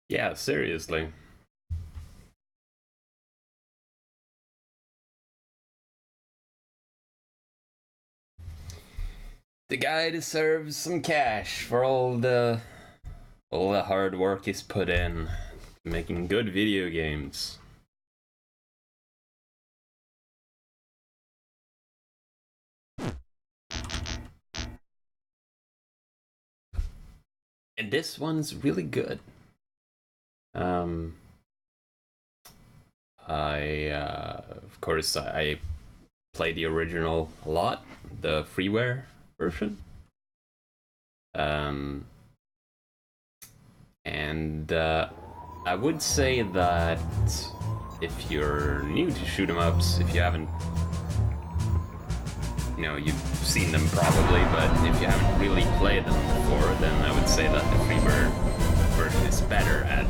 Yeah, seriously. The guy deserves some cash for all the hard work he's put in making good video games. And this one's really good. Of course, I played the original a lot, the freeware version. And I would say that if you're new to shoot 'em ups, if you haven't, you've seen them probably, but if you haven't really played them before, then I would say that the freeware version is better at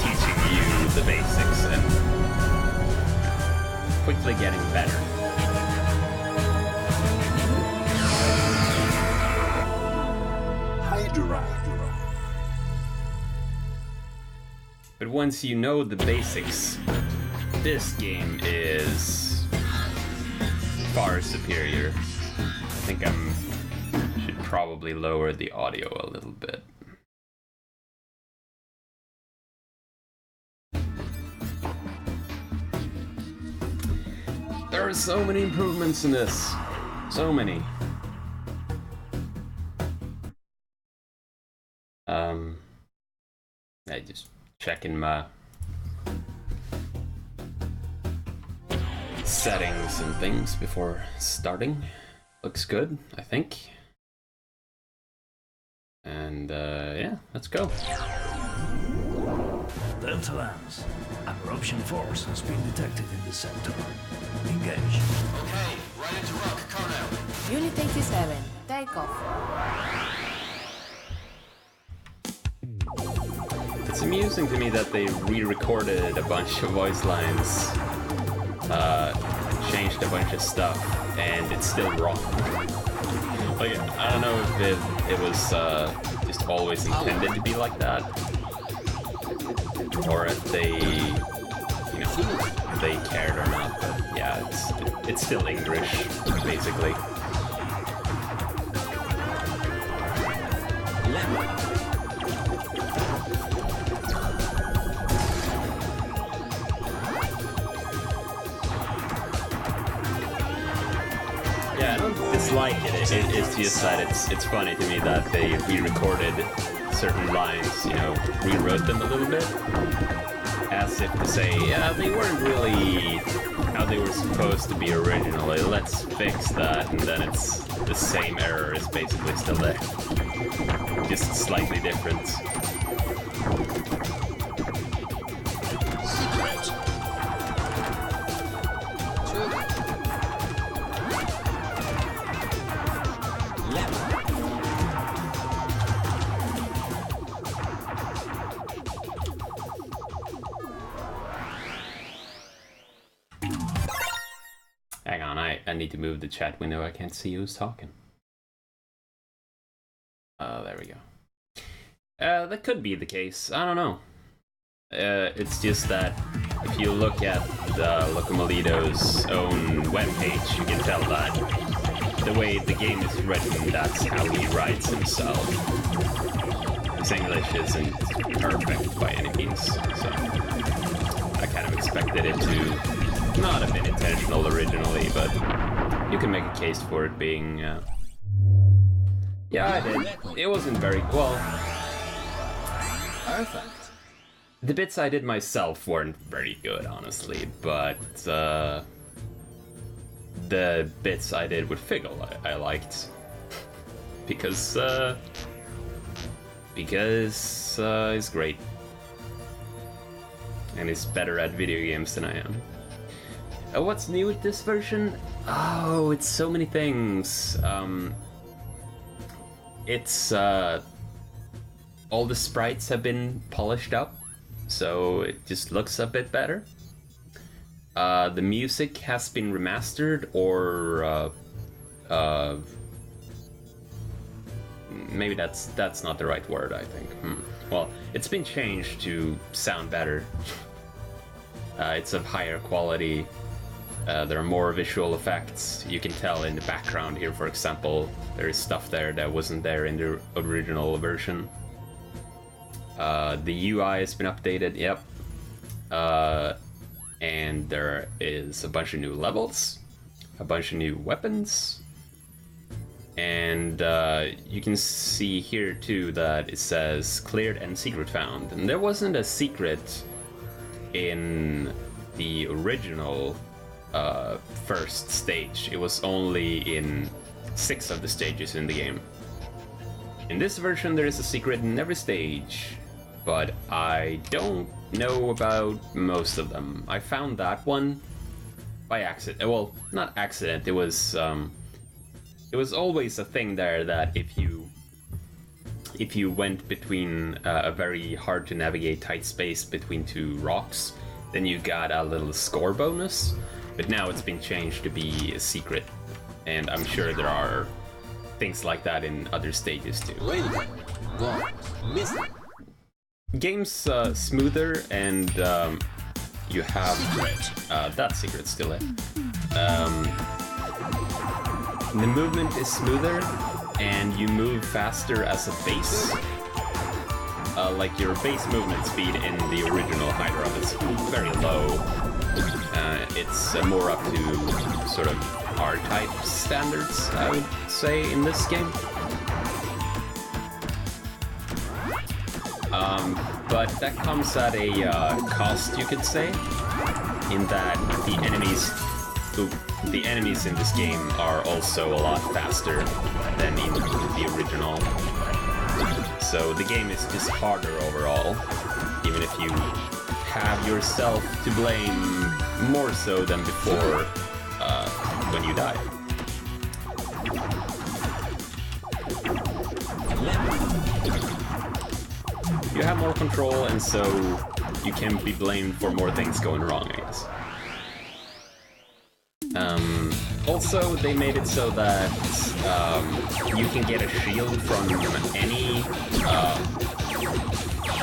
teaching you the basics and quickly getting better. Hydorah. But once you know the basics, this game is far superior. I think should probably lower the audio a little bit. There are so many improvements in this. So many. I just checking my settings and things before starting. Looks good, I think. And yeah, let's go. Delta lands. An eruption force has been detected in the sector. Engage. Okay, right into rock, Colonel. Unit 87, take off. It's amusing to me that they re-recorded a bunch of voice lines, changed a bunch of stuff, and it's still wrong. Like, I don't know if it was just always intended to be like that, or if they, they cared or not. But yeah, it's still English, basically. Yeah, I don't dislike it. It's just that it's funny to me that they re-recorded certain lines, rewrote them a little bit, as if to say, yeah, they weren't really how they were supposed to be originally. Let's fix that, and then it's the same error is basically still there, just slightly different. Hang on, I need to move the chat window. I can't see who's talking. There we go. That could be the case. I don't know. It's just that if you look at Locomolido's own webpage, you can tell that the way the game is written, that's how he writes himself. His English isn't perfect by any means, so I kind of expected it to not have been intentional originally, but you can make a case for it being... Yeah, I did. It wasn't very... well... Perfect. The bits I did myself weren't very good, honestly, but the bits I did with Figgle I liked. Because he's great. And he's better at video games than I am. What's new with this version? Oh, it's so many things. It's all the sprites have been polished up, so it just looks a bit better. The music has been remastered or maybe that's not the right word, I think. Well, it's been changed to sound better. It's of higher quality. There are more visual effects. You can tell in the background here, for example, there is stuff there that wasn't there in the original version. The UI has been updated, yep. And there is a bunch of new levels, a bunch of new weapons, and you can see here too that it says cleared and secret found. And there wasn't a secret in the original first stage. It was only in 6 of the stages in the game. In this version there is a secret in every stage, but I don't know about most of them. I found that one by accident. Well, not accident, it was always a thing there that if you went between a very hard to navigate tight space between 2 rocks, then you got a little score bonus. But now it's been changed to be a secret, and I'm sure there are things like that in other stages too. Game's smoother, and you have that secret's still there. The movement is smoother, and you move faster as a base. Like your base movement speed in the original Hydorah is very low. It's more up to sort of R-type standards, I would say, in this game. But that comes at a cost, you could say, in that the enemies in this game are also a lot faster than in the original. So the game is just harder overall, even if you have yourself to blame more so than before when you die. You have more control, and so you can be blamed for more things going wrong, I guess. Also, they made it so that you can get a shield from any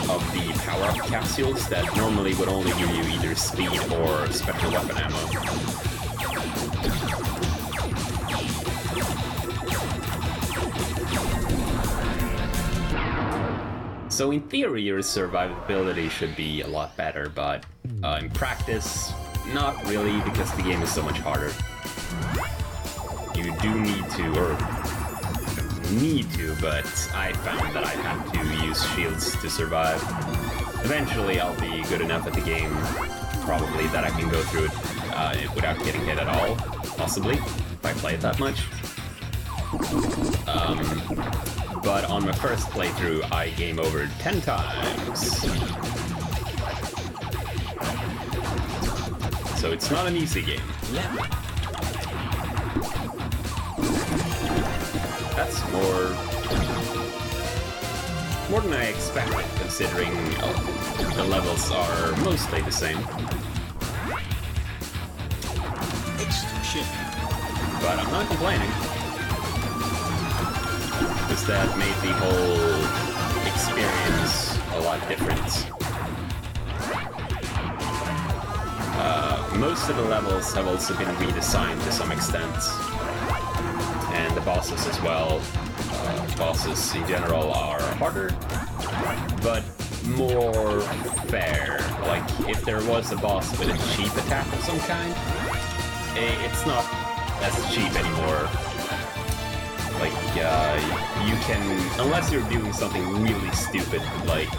of the power-up capsules that normally would only give you either speed or special weapon ammo. So in theory, your survivability should be a lot better, but in practice, not really, because the game is so much harder. You do need to, or need to, but I found that I had to use shields to survive. Eventually I'll be good enough at the game, probably, that I can go through it without getting hit at all, possibly, if I play it that much. But on my first playthrough, I game over 10 times. So it's not an easy game. That's more than I expected, considering the levels are mostly the same. But I'm not complaining, because that made the whole experience a lot different. Most of the levels have also been redesigned to some extent, and the bosses as well. Bosses in general are harder, but more fair. Like, if there was a boss with a cheap attack of some kind, it's not as cheap anymore. Like, you can, unless you're doing something really stupid, like,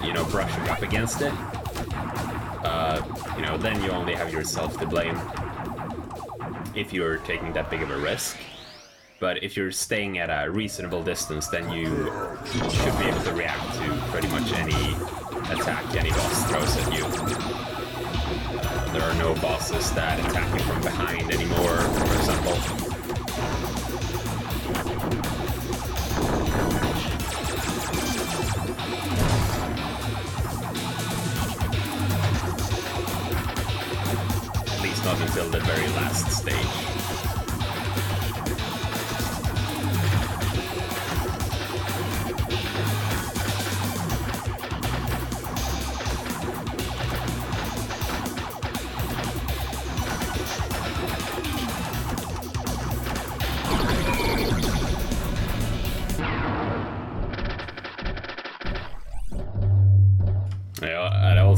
you know, brushing up against it, you know, then you only have yourself to blame if you're taking that big of a risk. But if you're staying at a reasonable distance, then you should be able to react to pretty much any attack any boss throws at you. There are no bosses that attack you from behind anymore, for example. At least not until the very last stage.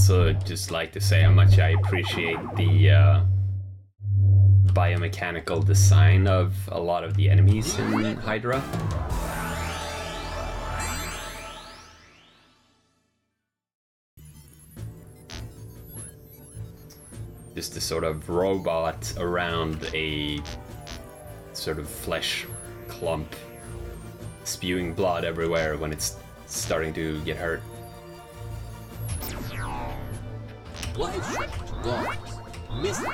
also just like to say how much I appreciate the biomechanical design of a lot of the enemies in Hydorah. Just a sort of robot around a sort of flesh clump spewing blood everywhere when it's starting to get hurt. Life shot. Lost. Missed.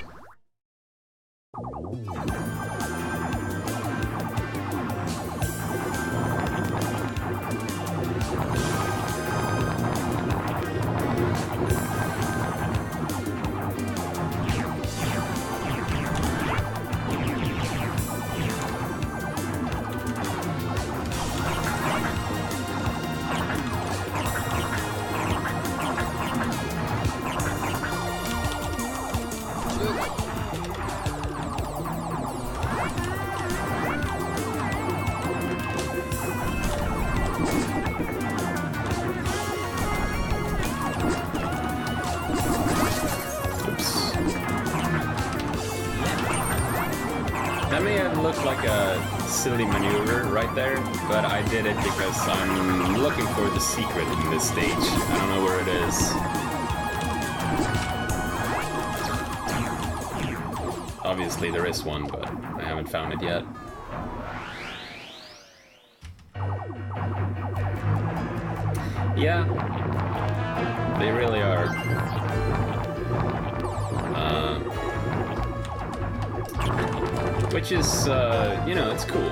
That may have looked like a silly maneuver right there, but I did it because I'm looking for the secret in this stage. I don't know where it is. Obviously there is one, but I haven't found it yet. Yeah, they really are. Which is, you know, it's cool.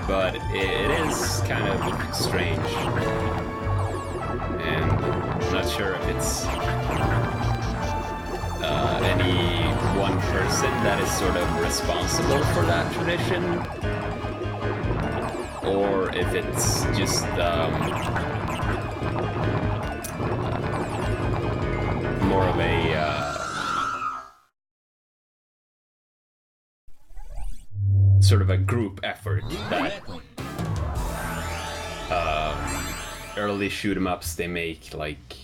But it is kind of strange. And I'm not sure if it's any one person that is sort of responsible for that tradition. Or if it's just more of a sort of a group effort that early shoot 'em ups they make like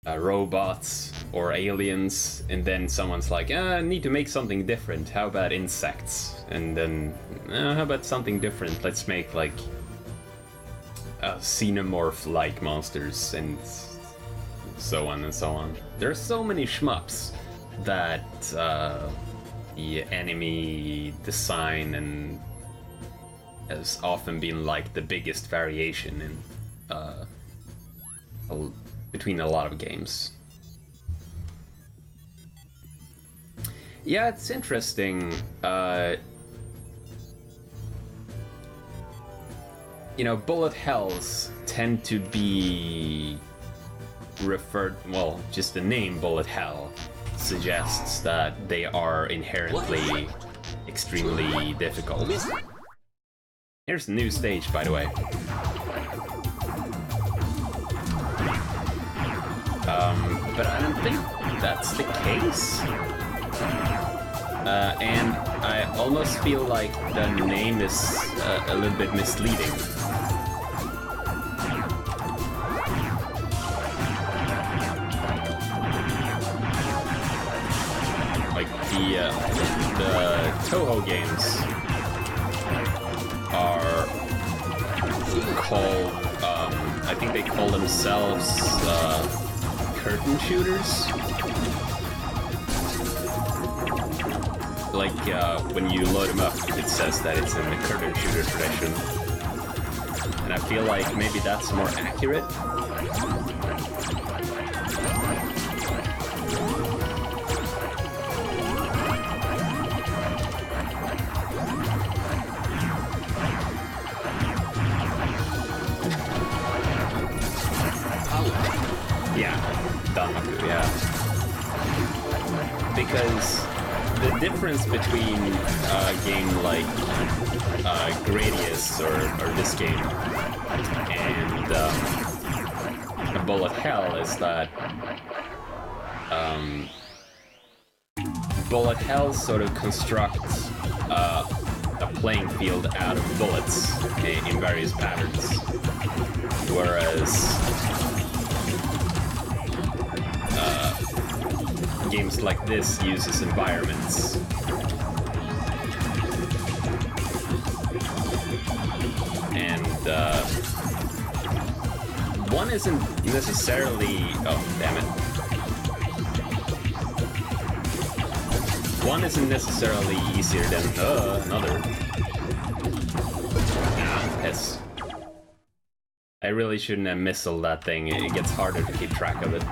robots or aliens, and then someone's like, I need to make something different. How about insects? And then how about something different? Let's make like xenomorph-like monsters, and so on and so on. There are so many shmups that the enemy design and has often been like the biggest variation in between a lot of games. Yeah, it's interesting. You know, bullet hells tend to be referred, well, just the name bullet hell suggests that they are inherently extremely difficult. Here's the new stage, by the way. But I don't think that's the case. And I almost feel like the name is a little bit misleading. The Toho games are called, I think they call themselves curtain shooters. Like when you load them up, it says that it's in the curtain shooter tradition. And I feel like maybe that's more accurate. Because the difference between a game like Gradius or this game and a bullet hell is that bullet hell sort of constructs a playing field out of bullets in various patterns, whereas games like this uses environments. And one isn't necessarily... Oh, damn it. One isn't necessarily easier than another. Yes. I really shouldn't have missiled that thing. It gets harder to keep track of it.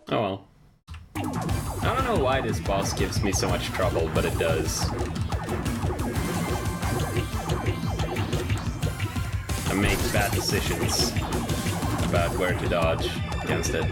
Oh well. I don't know why this boss gives me so much trouble, but it does. I make bad decisions about where to dodge against it.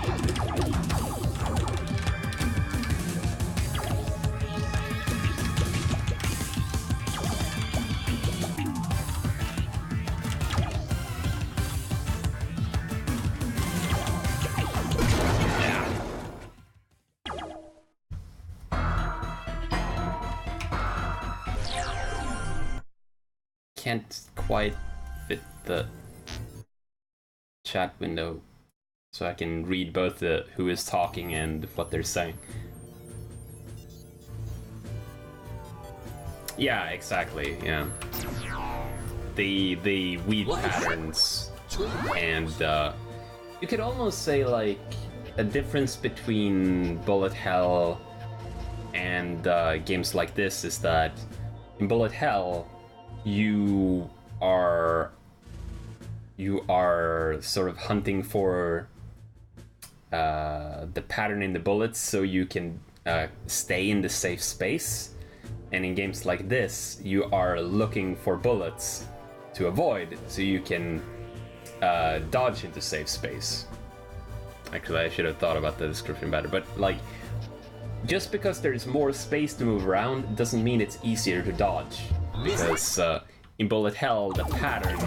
Can't quite fit the chat window so I can read both the who is talking and what they're saying. Yeah, exactly, yeah. The weed patterns, and you could almost say like a difference between Bullet Hell and games like this is that in Bullet Hell you are sort of hunting for the pattern in the bullets so you can stay in the safe space, and in games like this you are looking for bullets to avoid so you can dodge into safe space. Actually, I should have thought about the description better, but like, just because there's more space to move around doesn't mean it's easier to dodge. Because in Bullet Hell, the pattern,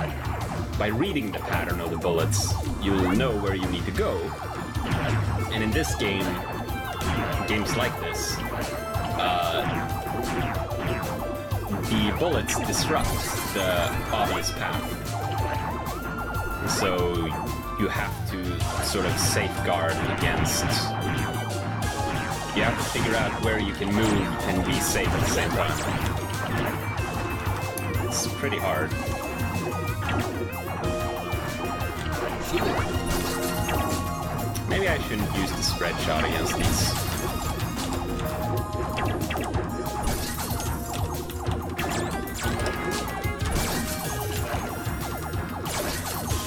by reading the pattern of the bullets, you'll know where you need to go. And in this game, games like this, the bullets disrupt the obvious path. So you have to sort of safeguard against... You have to figure out where you can move and be safe at the same time. It's pretty hard. Maybe I shouldn't use the spread shot against these.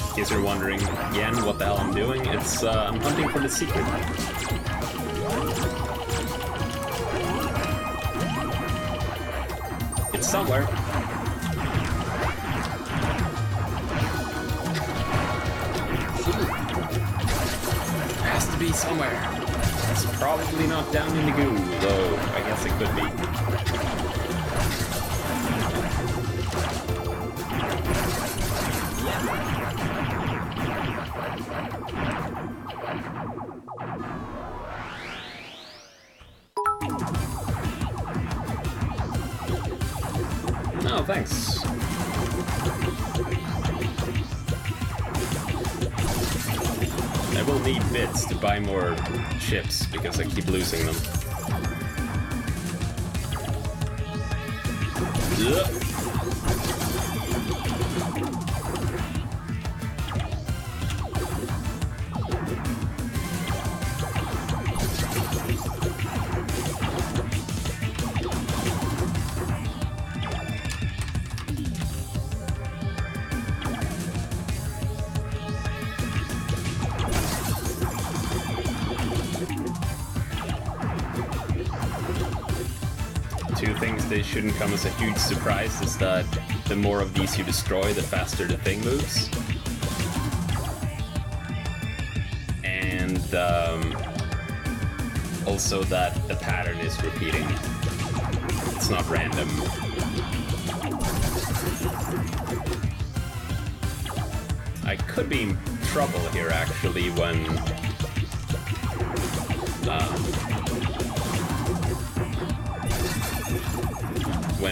In case you're wondering again what the hell I'm doing, it's I'm hunting for the secret. It's somewhere. Has to be somewhere. It's probably not down in the goo, though I guess it could be. Oh, thanks. I will need bits to buy more chips because I keep losing them. Ugh. Two things that shouldn't come as a huge surprise is that the more of these you destroy, the faster the thing moves. And also that the pattern is repeating. It's not random. I could be in trouble here actually when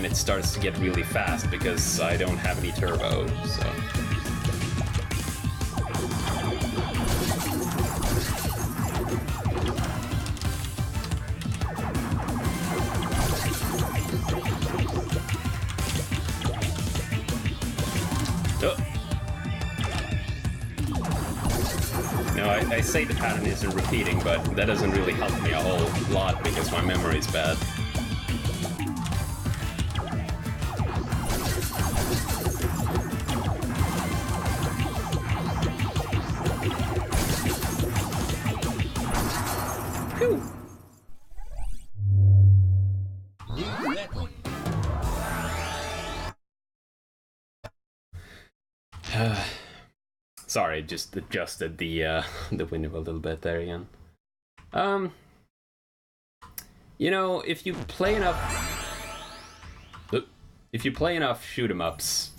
it starts to get really fast because I don't have any turbo, so. I say the pattern isn't repeating, but that doesn't really help me a whole lot because my memory is bad. Whew. New weapon. Sorry, just adjusted the window a little bit there again. You know, if you play enough shoot 'em ups,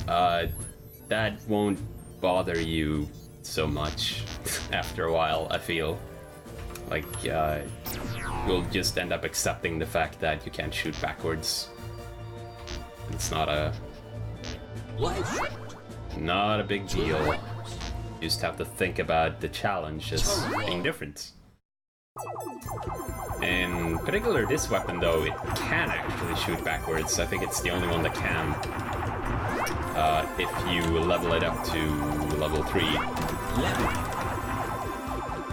that won't bother you so much after a while. I feel like you'll just end up accepting the fact that you can't shoot backwards. It's not a big deal. You just have to think about the challenge as being different. In particular, this weapon, though, it can actually shoot backwards. I think it's the only one that can. If you level it up to level 3.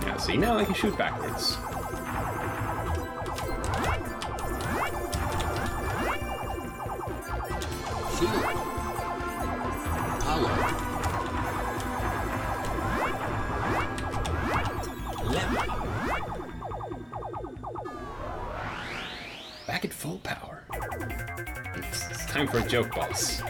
Yeah, see, now I can shoot backwards. Back at full power. It's time for a joke boss.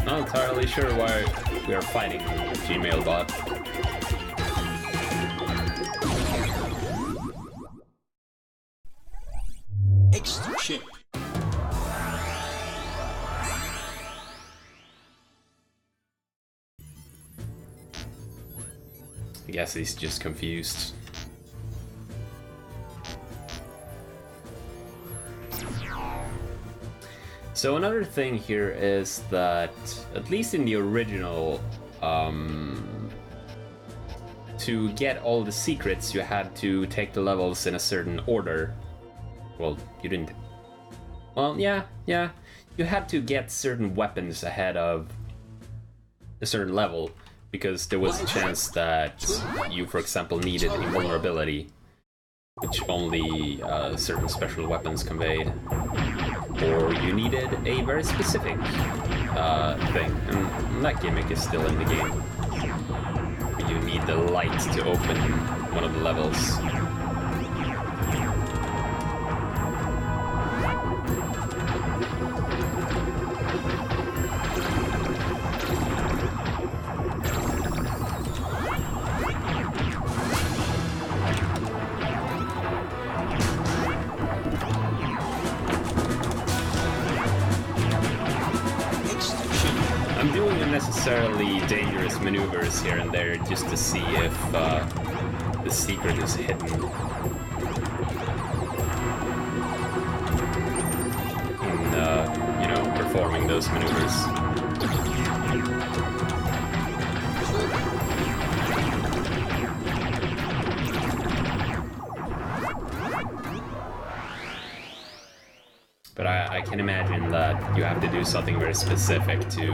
Not entirely sure why we are fighting Gmail bot. Extra chip. I guess he's just confused. So another thing here is that, at least in the original, to get all the secrets, you had to take the levels in a certain order. Well, you didn't. Well, yeah. You had to get certain weapons ahead of a certain level, because there was a chance that you, for example, needed invulnerability, which only certain special weapons conveyed. Or you needed a very specific thing, and that gimmick is still in the game. You need the light to open one of the levels. Unnecessarily dangerous maneuvers here and there just to see if the secret is hidden. And, you know, performing those maneuvers. But I can imagine that you have to do something very specific to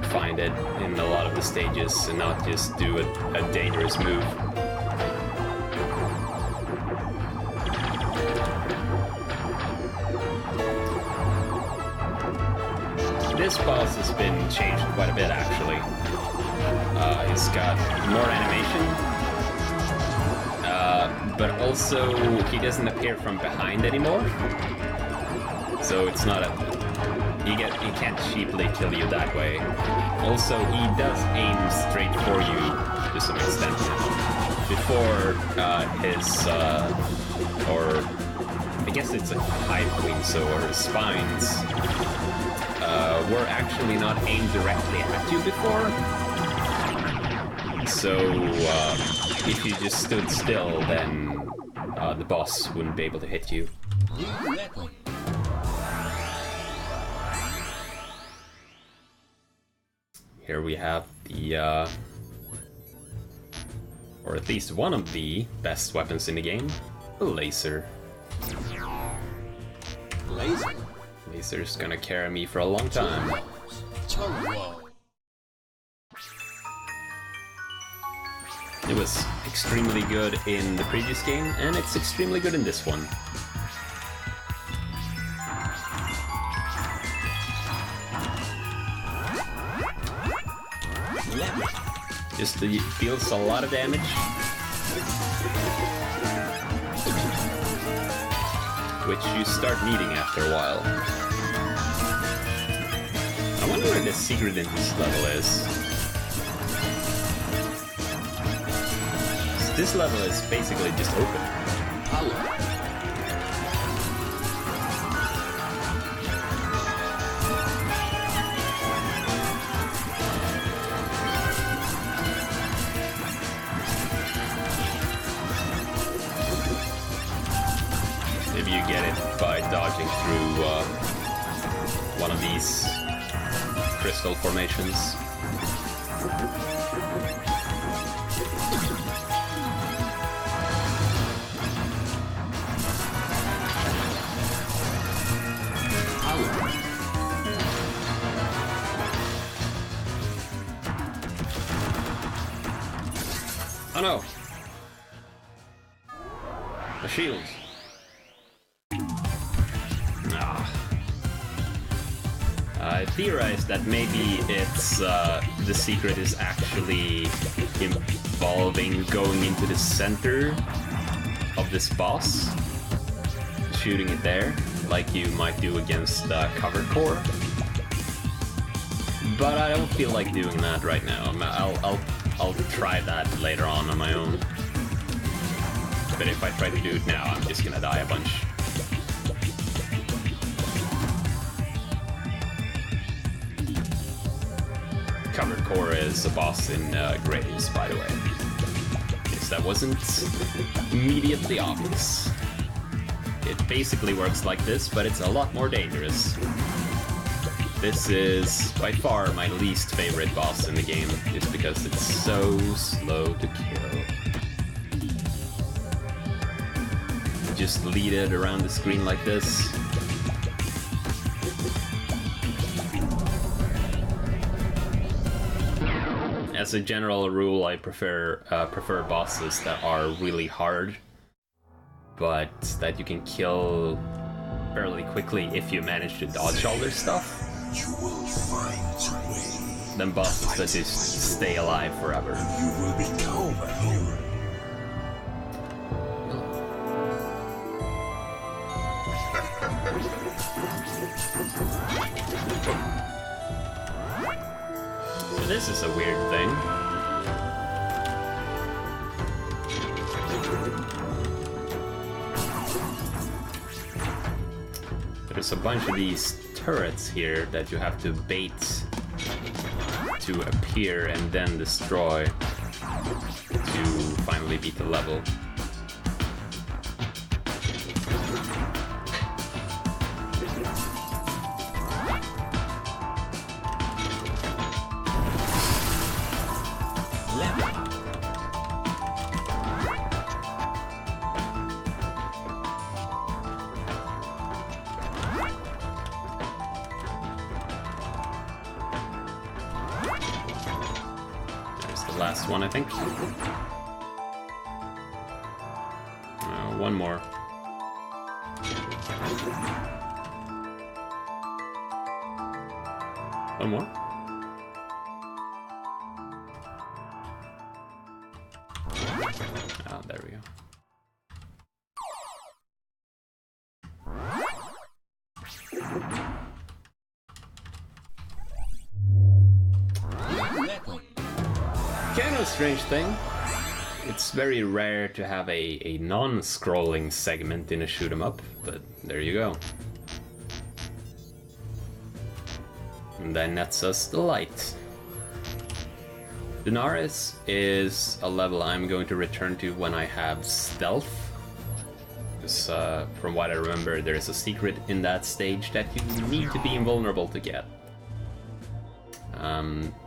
find it in a lot of the stages and not just do a dangerous move. This boss has been changed quite a bit, actually. He's got more animation. But also, he doesn't appear from behind anymore. So it's not a... He can't cheaply kill you that way. Also, he does aim straight for you to some extent. Before his... or... I guess it's a hive queen, so or spines were actually not aimed directly at you before. So if you just stood still, then the boss wouldn't be able to hit you. New weapon. Here we have the, or at least one of the best weapons in the game, a laser. Laser. Laser's gonna carry me for a long time. Tunnel wall. It was extremely good in the previous game, and it's extremely good in this one. Just deals a lot of damage. Which you start needing after a while. I wonder where the secret in this level is. This level is basically just open. Power. Maybe you get it by dodging through one of these crystal formations. Oh no! The shield. I theorized that maybe it's the secret is actually involving going into the center of this boss, shooting it there, like you might do against covered core. But I don't feel like doing that right now. I'll try that later on my own. But if I try to do it now, I'm just gonna die a bunch. Covered core is a boss in Graves, by the way. Yes, that wasn't immediately obvious. It basically works like this, but it's a lot more dangerous. This is by far my least favorite boss in the game, just because it's so slow to kill. Just lead it around the screen like this. As a general rule, I prefer bosses that are really hard, but that you can kill fairly quickly if you manage to dodge all their stuff. You will find a way. Than bosses that just stay alive forever. You will become a hero. So this is a weird thing. There's a bunch of these turrets here that you have to bait to appear and then destroy to finally beat the level. Last one, I think. One more. One more? Oh, there we go. strange thing. It's very rare to have a non-scrolling segment in a shoot 'em up, but there you go. And then nets us the light. Daenerys is a level I'm going to return to when I have stealth. Because from what I remember, there is a secret in that stage that you need to be invulnerable to get.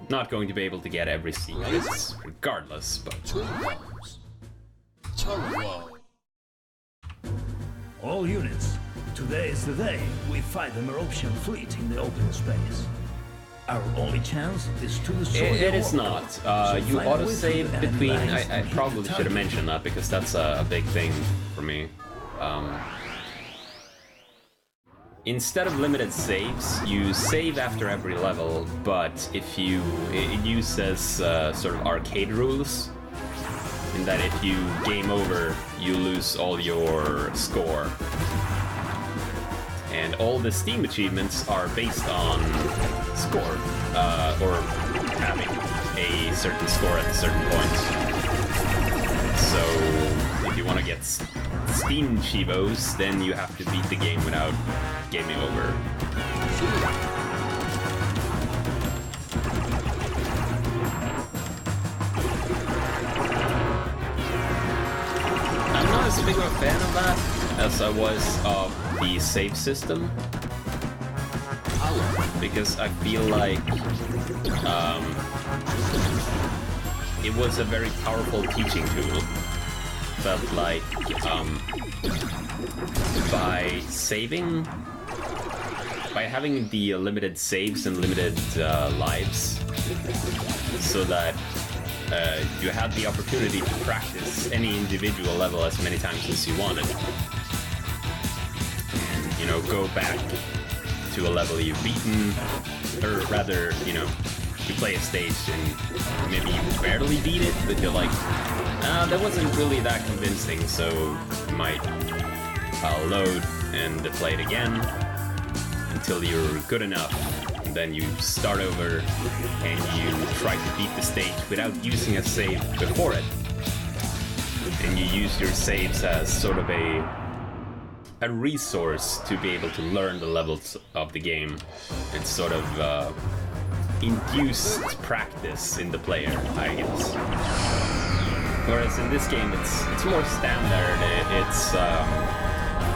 Not going to be able to get every secret regardless, but... Two bombs. Turbo. All units, today is the day we fight the Meropian fleet in the open space. Our only chance is to destroy It is war. not. So You find a way autosave through the enemy between... lines I and hit probably the should have target. mentioned that because that's a big thing for me. Instead of limited saves, you save after every level, but if you... It uses sort of arcade rules, in that if you game over, you lose all your score. And all the Steam achievements are based on score, or having a certain score at a certain point. So, if you want to get Steam Chivos, then you have to beat the game without gaming over. I'm not as big of a fan of that as I was of the save system, because I feel like it was a very powerful teaching tool. Felt like by saving, by having the limited saves and limited lives, so that you had the opportunity to practice any individual level as many times as you wanted. And, you know, go back to a level you've beaten, or rather, you know, you play a stage and maybe you barely beat it, but you're like, that wasn't really that convincing, so you might load and play it again until you're good enough. And then you start over and you try to beat the stage without using a save before it. And you use your saves as sort of a resource to be able to learn the levels of the game. It's sort of induced practice in the player, I guess. Whereas in this game, it's more standard. It's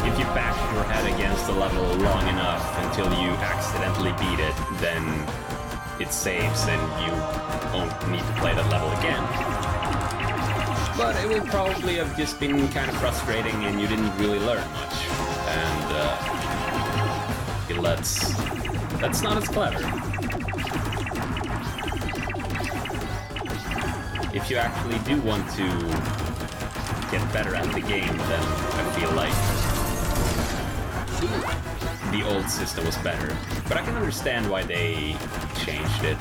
if you bash your head against a level long enough until you accidentally beat it, then it saves and you won't need to play that level again. But it would probably have just been kind of frustrating and you didn't really learn much. And that's not as clever. If you actually do want to get better at the game, then I feel like the old system was better. But I can understand why they changed it.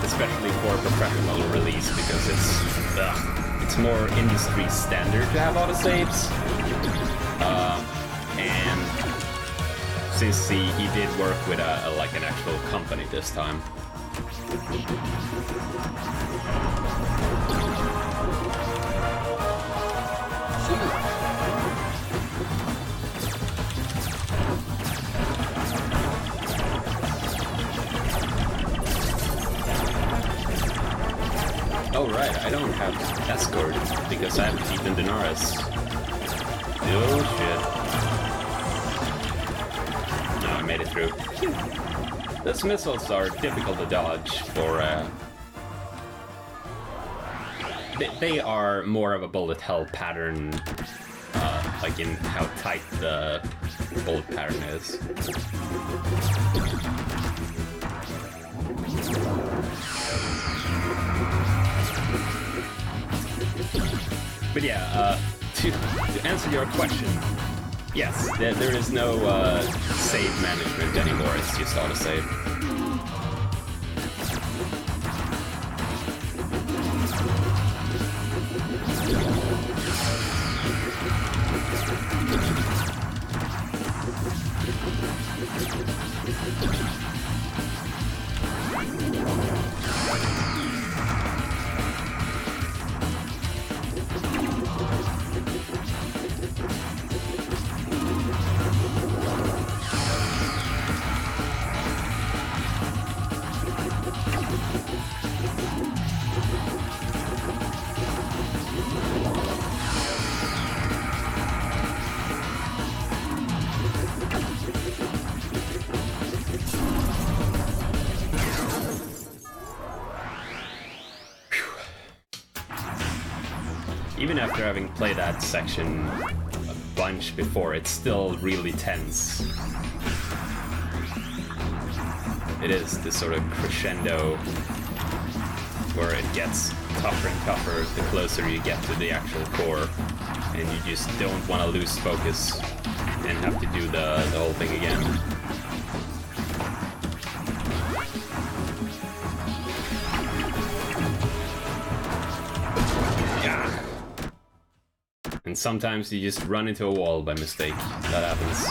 Especially for a professional release, because it's more industry standard to have autosaves. And since he did work with like an actual company this time. Oh right, I don't have escort because I haven't beaten Daenerys. Oh shit. No, I made it through. Those missiles are difficult to dodge for they are more of a bullet hell pattern, like in how tight the bullet pattern is. But yeah, to answer your question, yes, there is no save management anymore, it's just autosave. even after having played that section a bunch before, it's still really tense. It is this sort of crescendo where it gets tougher and tougher the closer you get to the actual core, and you just don't want to lose focus and have to do the whole thing again. Yeah. And sometimes you just run into a wall by mistake. That happens.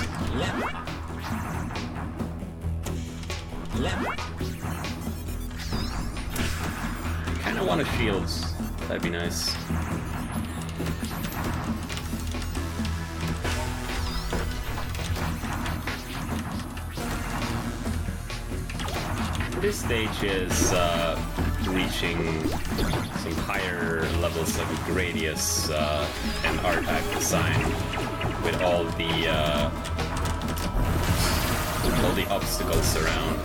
Kinda want a shields. That'd be nice. This stage is reaching some higher levels of Gradius and R-Type design with all the obstacles around.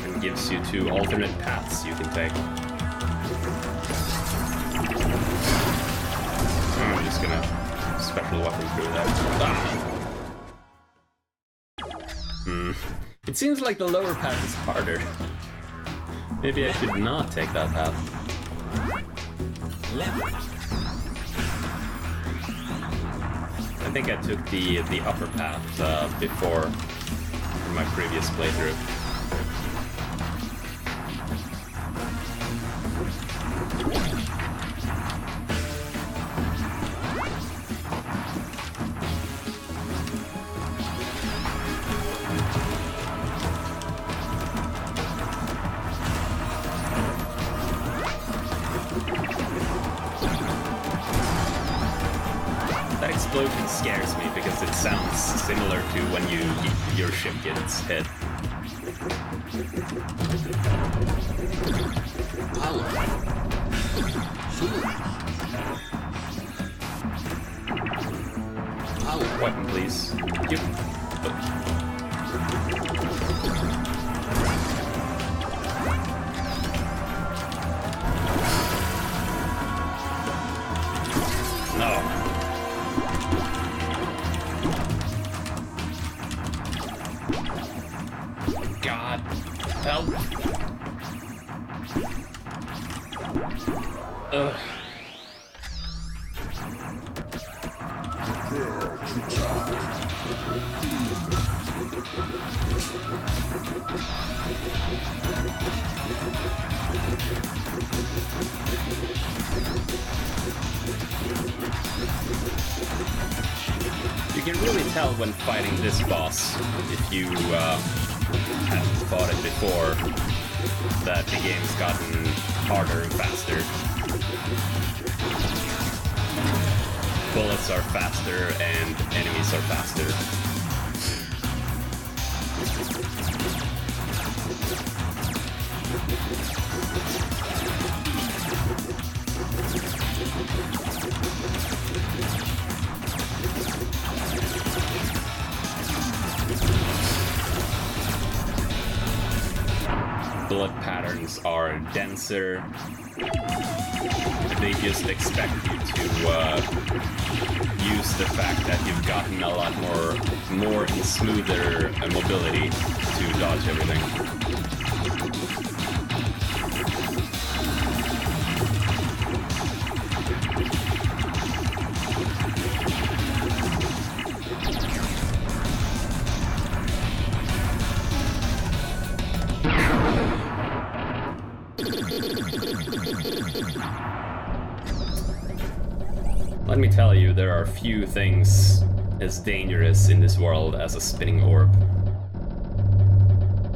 And gives you 2 alternate paths you can take. I'm just gonna special weapon through that. It seems like the lower path is harder. Maybe I should not take that path. I think I took the upper path before in my previous playthrough. That explosion scares me because it sounds similar to when your ship gets hit. Weapon, please. Yep. No. God, help. Ugh. You can really tell when fighting this boss, if you haven't fought it before, that the game's gotten harder and faster. Bullets are faster and enemies are faster. Bullet patterns are denser. They just expect you to use the fact that you've gotten a lot more and smoother mobility to dodge everything. Let me tell you, there are few things as dangerous in this world as a spinning orb.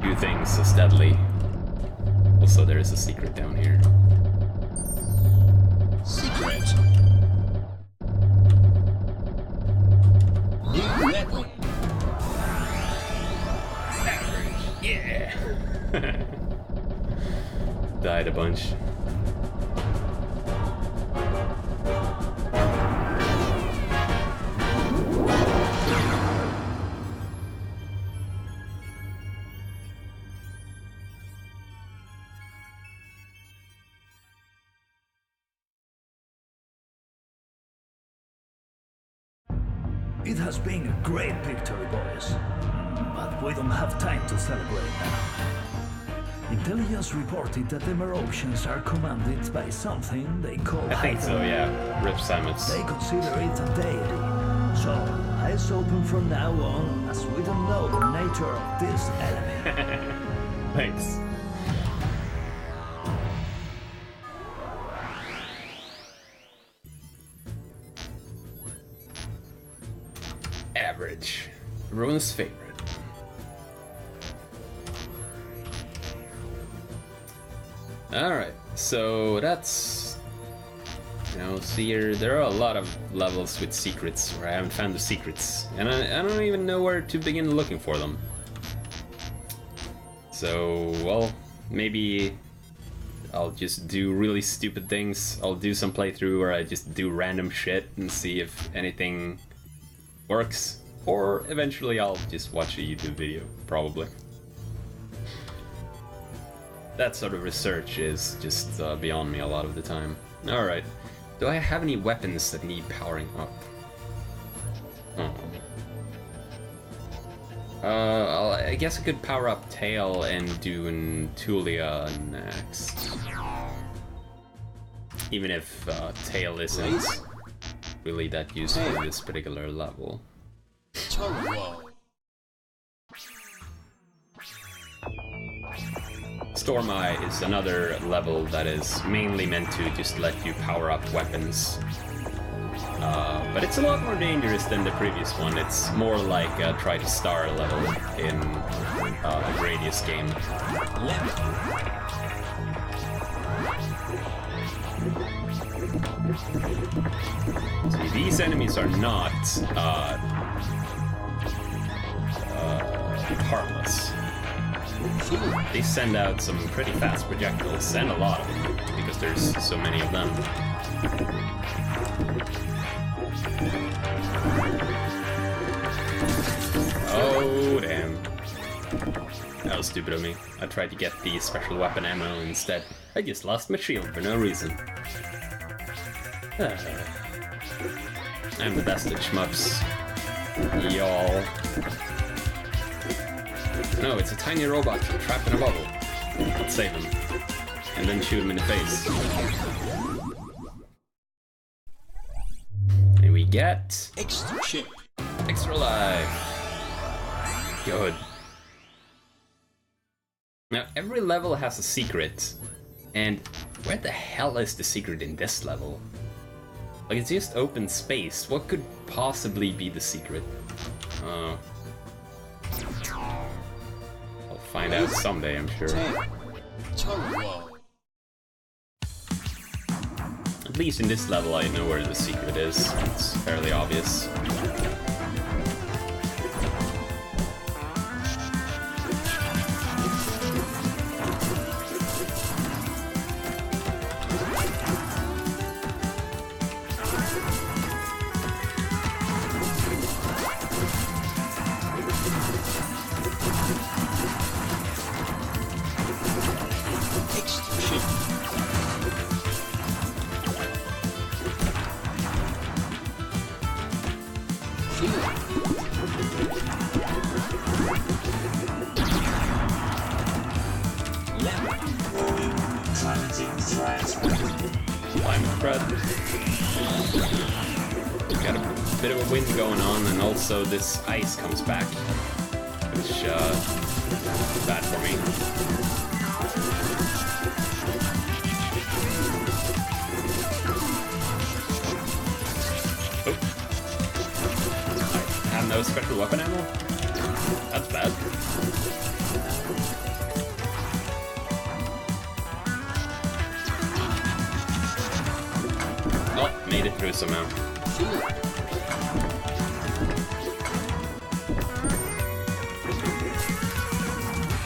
Few things as deadly. Also, there is a secret down here. Secret. New weapon. Yeah. died a bunch. It has been a great victory, boys. But we don't have time to celebrate now. Intelligence reported that the Meropians are commanded by something they call I think so, Hydorah. yeah. Rip Samus. They consider it a deity. So, eyes open from now on, as we don't know the nature of this enemy. Thanks. Average. Everyone's favorite. Alright, so that's... You know, see here, there are a lot of levels with secrets where I haven't found the secrets. And I don't even know where to begin looking for them. So, well, maybe I'll just do really stupid things. I'll do some playthrough where I just do random shit and see if anything works. Or eventually I'll just watch a YouTube video, probably. That sort of research is just beyond me a lot of the time. Alright, do I have any weapons that need powering up? I guess I could power up Tail and do an Tulia next. Even if Tail isn't really that useful in this particular level. Hydorah. Storm Eye is another level that is mainly meant to just let you power up weapons. But it's a lot more dangerous than the previous one. It's more like a try to star level in a Gradius game. See, these enemies are not harmless. They send out some pretty fast projectiles, and a lot of them, because there's so many of them. Oh, damn. That was stupid of me. I tried to get the special weapon ammo instead. I just lost my shield for no reason. I'm the best at shmups. Y'all. No, it's a tiny robot trapped in a bubble. Let's save him. And then shoot him in the face. And we get... Extra chip. extra life. Good. Now, every level has a secret. And where the hell is the secret in this level? Like, it's just open space. What could possibly be the secret? I'll find out someday, I'm sure. Hydorah. At least in this level, I know where the secret is. It's fairly obvious. Got a bit of a wind going on, and also this ice comes back, which is bad for me. Oh. I have no special weapon ammo? That's bad. Oh, made it through somehow.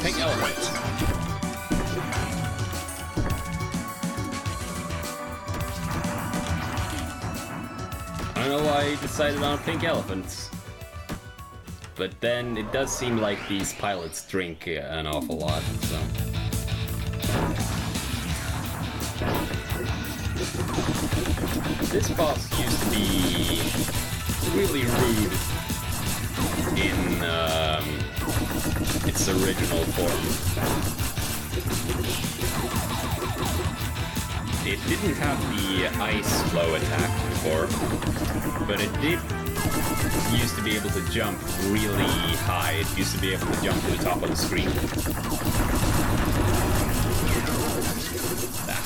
Take element. they decided on pink elephants. But then it does seem like these pilots drink an awful lot, so... This boss used to be really rude in its original form. It didn't have the ice flow attack before, but it did used to be able to jump really high. It used to be able to jump to the top of the screen. That.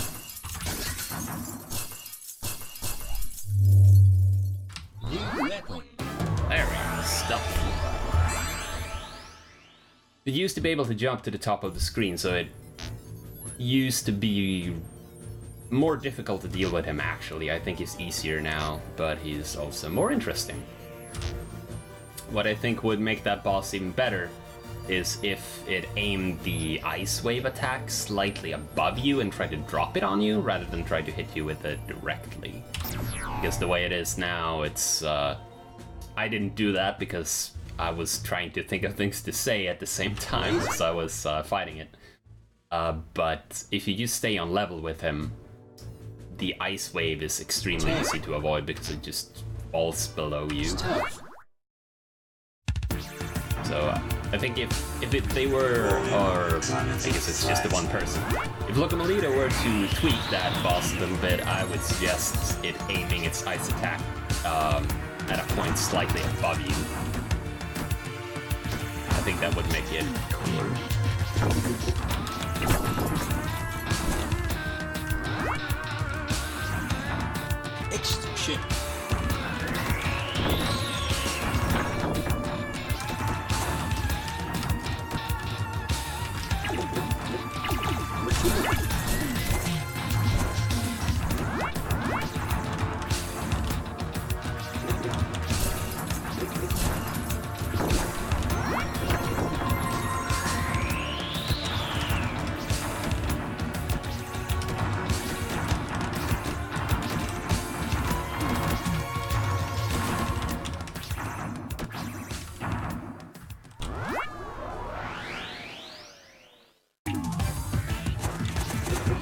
There we go, stuff. It used to be able to jump to the top of the screen, so it used to be more difficult to deal with him, actually. I think he's easier now, but he's also more interesting. What I think would make that boss even better is if it aimed the ice wave attack slightly above you and tried to drop it on you, rather than try to hit you with it directly. Because the way it is now, it's... I didn't do that because I was trying to think of things to say at the same time as I was fighting it. But if you just stay on level with him, the ice wave is extremely easy to avoid because it just falls below you. So I think if they were, or I guess it's just the one person, if Locomelito were to tweak that boss a little bit, I would suggest it aiming its ice attack at a point slightly above you. I think that would make it cooler. Extra.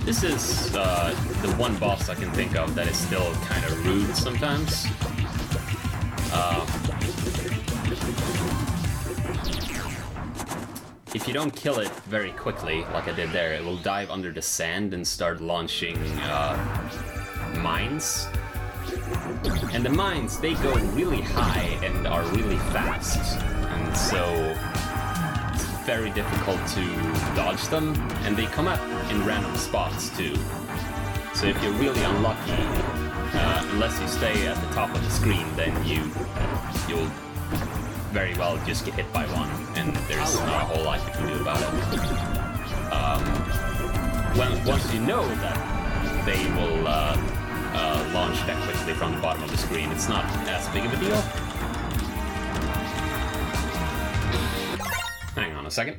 This is the one boss I can think of that is still kind of rude sometimes. If you don't kill it very quickly, like I did there, it will dive under the sand and start launching mines. And the mines, they go really high and are really fast. And so very difficult to dodge them, and they come up in random spots too. So if you're really unlucky, unless you stay at the top of the screen, then you'll very well just get hit by one, and there's not a whole lot you can do about it. Once you know that they will launch that quickly from the bottom of the screen, it's not as big of a deal. Hang on a second.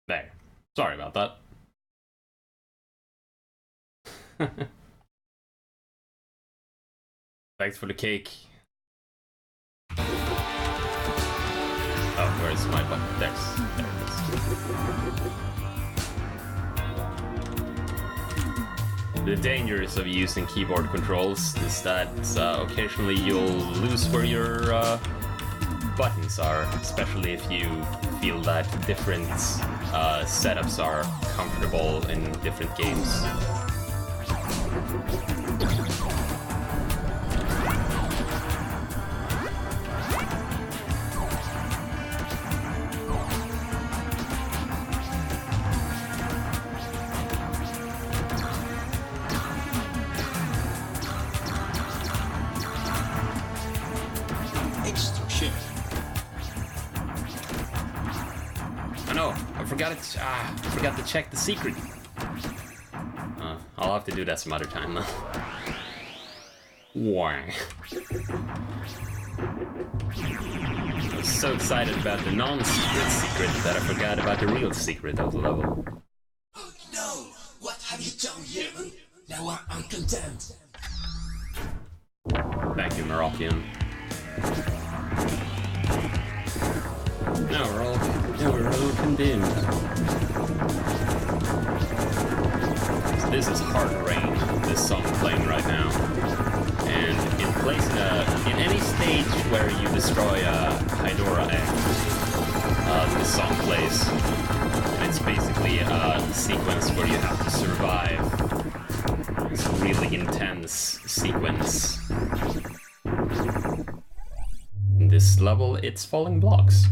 There. Sorry about that. Thanks for the cake. Oh, where's my button? There it is. The dangers of using keyboard controls is that occasionally you'll lose where your buttons are, especially if you feel that different setups are comfortable in different games. I forgot to check the secret. I'll have to do that some other time though. Why? I was so excited about the non-secret secret that I forgot about the real secret of the level. Oh no! What have you done, human? Now I'm content. Thank you, Moroccan. Now we're all condemned. So this is Hard Rain, this song playing right now. And it plays in any stage where you destroy a Hydorah egg, this song plays. And it's basically a sequence where you have to survive. It's a really intense sequence. In this level, it's falling blocks.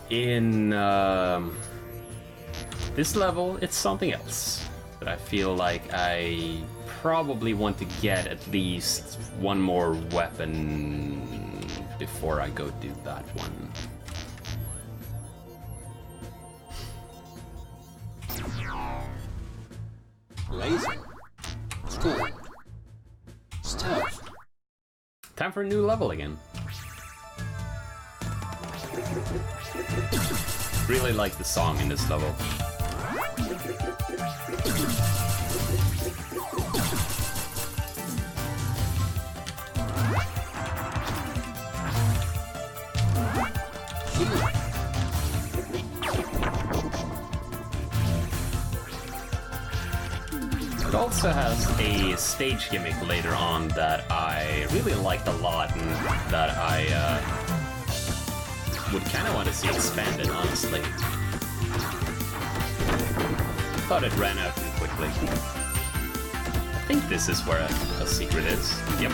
In this level, it's something else. But I feel like I probably want to get at least one more weapon before I go do that one. Laser. Storm. Stealth. Time for a new level again. Really like the song in this level. It also has a stage gimmick later on that I really liked a lot and that I would kind of want to see expanded, honestly. Thought it ran out too quickly. I think this is where a secret is. Yep.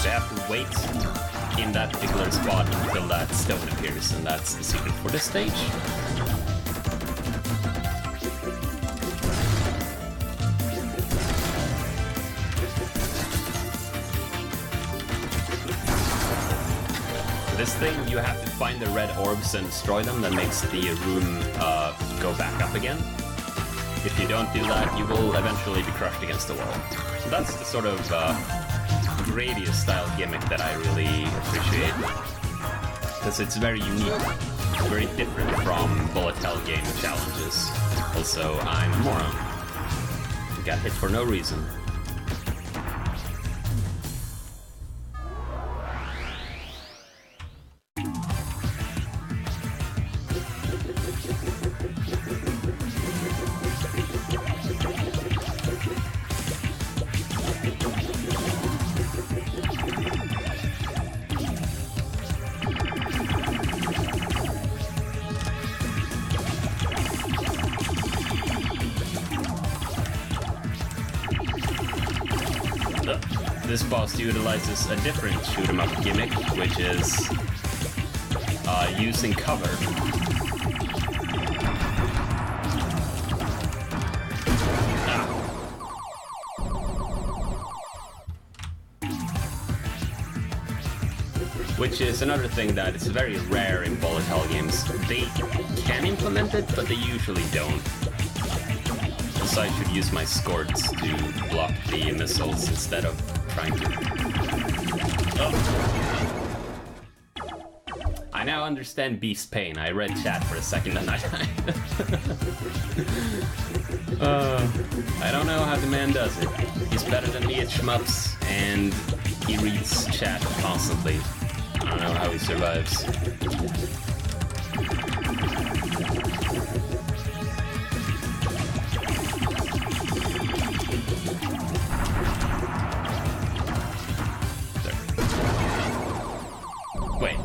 They have to wait in that particular spot until that stone appears, and that's the secret for this stage. This thing, you have to find the red orbs and destroy them. That makes the room go back up again. If you don't do that, you will eventually be crushed against the wall. So that's the sort of Gradius style gimmick that I really appreciate. Because it's very unique, very different from bullet hell game challenges. Also, I'm a moron. Got hit for no reason. This boss utilizes a different shoot-'em-up gimmick, which is using cover. Which is another thing that is very rare in bullet hell games. They can implement it, but they usually don't. So I should use my squirts to block the missiles instead of trying to... Oh. I now understand Beef's pain. I read chat for a second and I died. I don't know how the man does it. He's better than me at shmups, and he reads chat constantly. I don't know how he survives. Wait.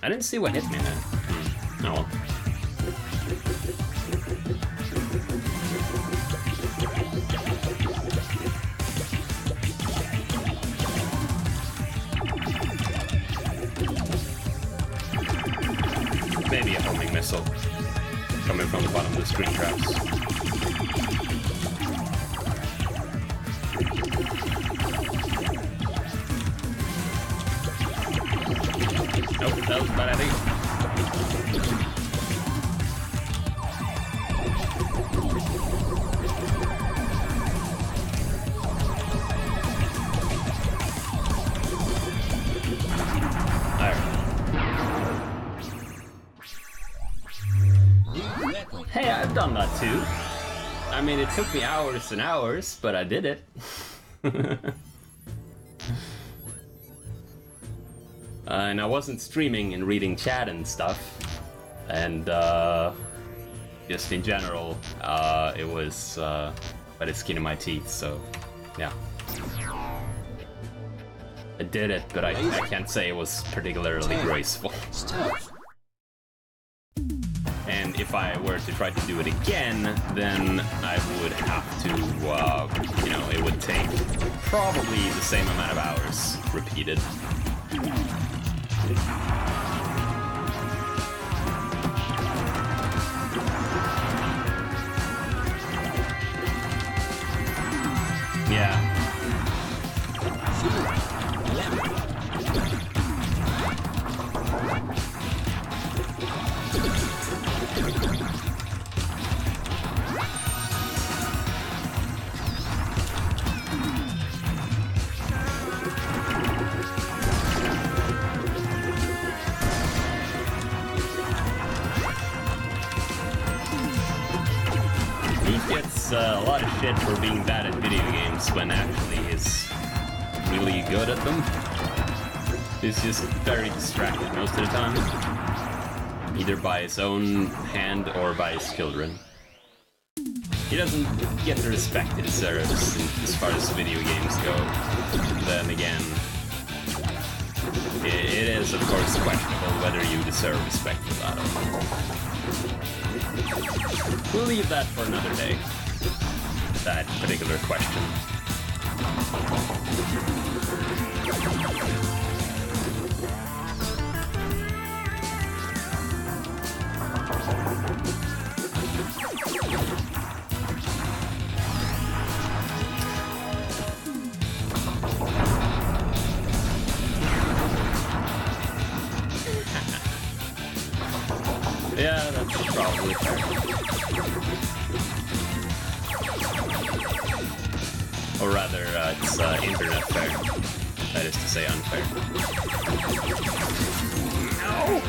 I didn't see what hit me then. Oh well. Maybe a homing missile coming from the bottom of the screen traps. Nope, that was a bad idea. Hey, I've done that too. I mean, it took me hours and hours, but I did it. And I wasn't streaming and reading chat and stuff. And just in general, it was by the skin of my teeth, so yeah. I did it, but I can't say it was particularly graceful. And if I were to try to do it again, then I would have to, you know, it would take probably the same amount of hours repeated. Yeah. A lot of shit for being bad at video games when actually he's really good at them. He's just very distracted most of the time, either by his own hand or by his children. He doesn't get the respect he deserves as far as video games go. Then again, it is of course questionable whether you deserve respect for that or not. We'll leave that for another day. That particular question. Yeah, that's probably fair. Or rather, it's internet fair. That is to say, unfair. No!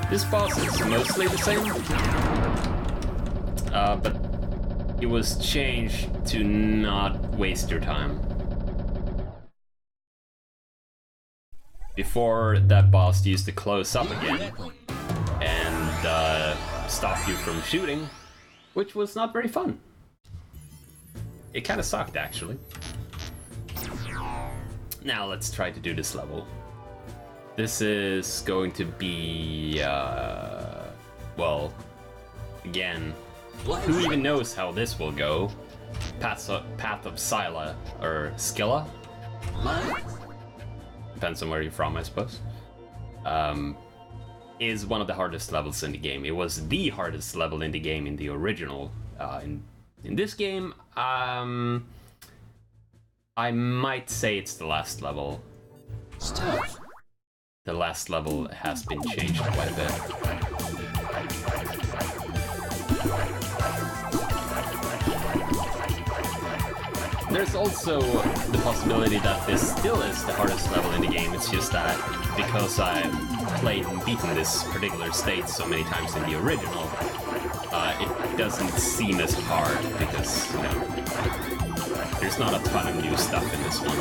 This boss is mostly the same. But it was changed to not waste your time. Before, that boss used to close up again and stop you from shooting, which was not very fun. It kind of sucked, actually. Now let's try to do this level. This is going to be, well, again, who even knows how this will go? Path of Scylla, or Scylla? Depends on where you're from, I suppose. Is one of the hardest levels in the game. It was the hardest level in the game in the original. In this game, I might say it's the last level. The last level has been changed quite a bit. there's also the possibility that this still is the hardest level in the game. It's just that because I've played and beaten this particular stage so many times in the original, it doesn't seem as hard because, you know, there's not a ton of new stuff in this one.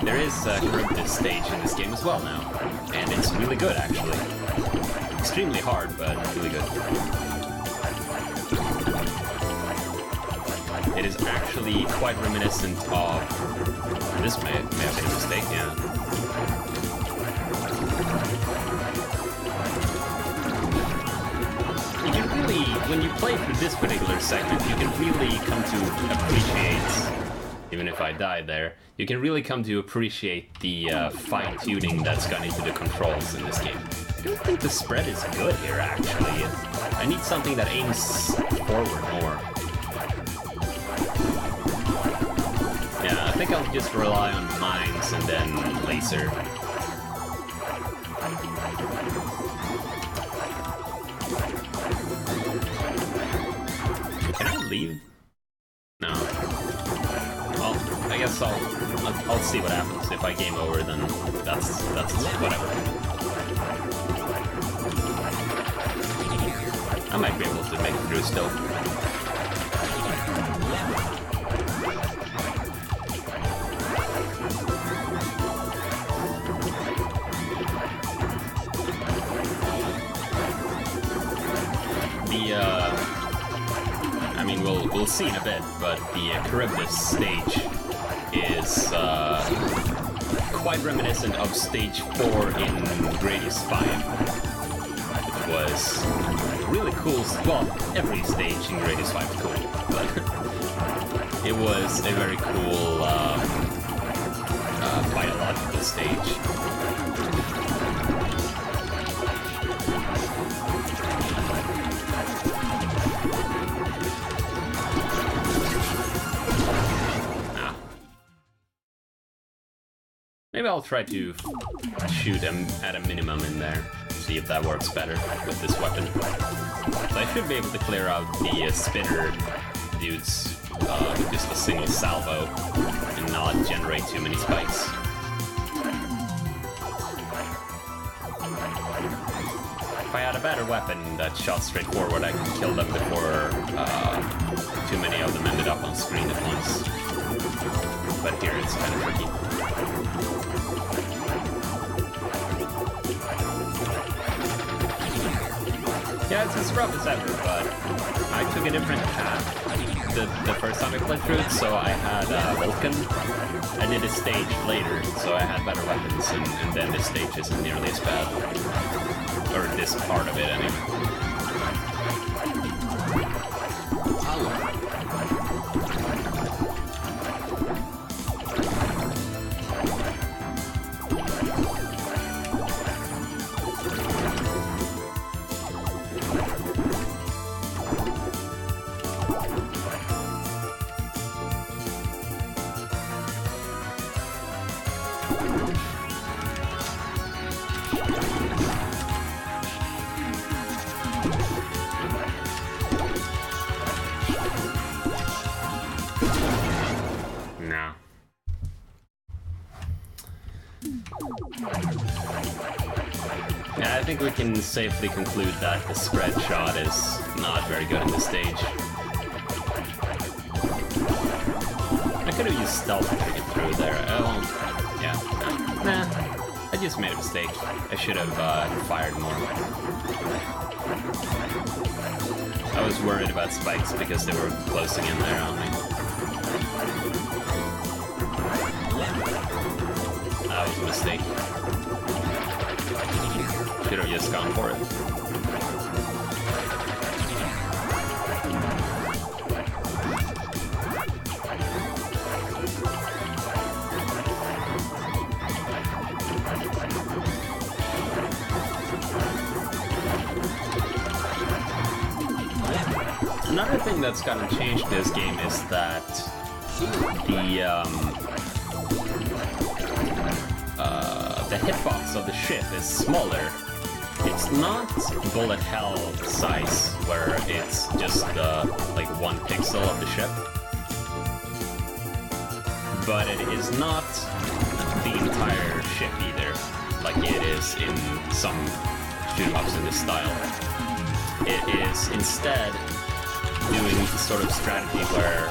There is a Charybdis stage in this game as well now, and it's really good actually. Extremely hard, but really good. It is actually quite reminiscent of... This may have been a mistake, yeah. You can really, when you play through this particular segment, you can really come to appreciate... Even if I died there, you can really come to appreciate the fine-tuning that's gone into the controls in this game. I don't think the spread is good here, actually. I need something that aims forward more. Yeah, I think I'll just rely on mines and then laser. Can I leave? No. I guess I'll see what happens. If I game over, then that's whatever. I might be able to make it through still. I mean, we'll see in a bit, but the Charybdis stage is quite reminiscent of stage 4 in Gradius 5, which was really cool. Well, every stage in Gradius 5 is cool, but it was a very cool biological stage. Maybe I'll try to shoot him at a minimum in there, see if that works better with this weapon. So I should be able to clear out the spinner dudes with just a single salvo and not generate too many spikes. If I had a better weapon that shot straight forward, I could kill them before too many of them ended up on screen at once. But here it's kind of tricky. Yeah, it's as rough as ever, but I took a different path the first time I played through it, so I had Vulcan. I did a stage later, so I had better weapons, and then this stage isn't nearly as bad. Or this part of it, anyway. Yeah, I think we can safely conclude that the spread shot is not very good in this stage. I could have used stealth to get through there. Oh, yeah. Nah, I just made a mistake. I should have fired more. I was worried about spikes because they were closing in there on me. That was a mistake. Should have just gone for it. Another thing that's gotten changed in this game is that the hitbox of the ship is smaller. It's not bullet hell size, where it's just like 1 pixel of the ship. But it is not the entire ship either, like it is in some shoot-em-ups in this style. It is instead doing sort of strategy where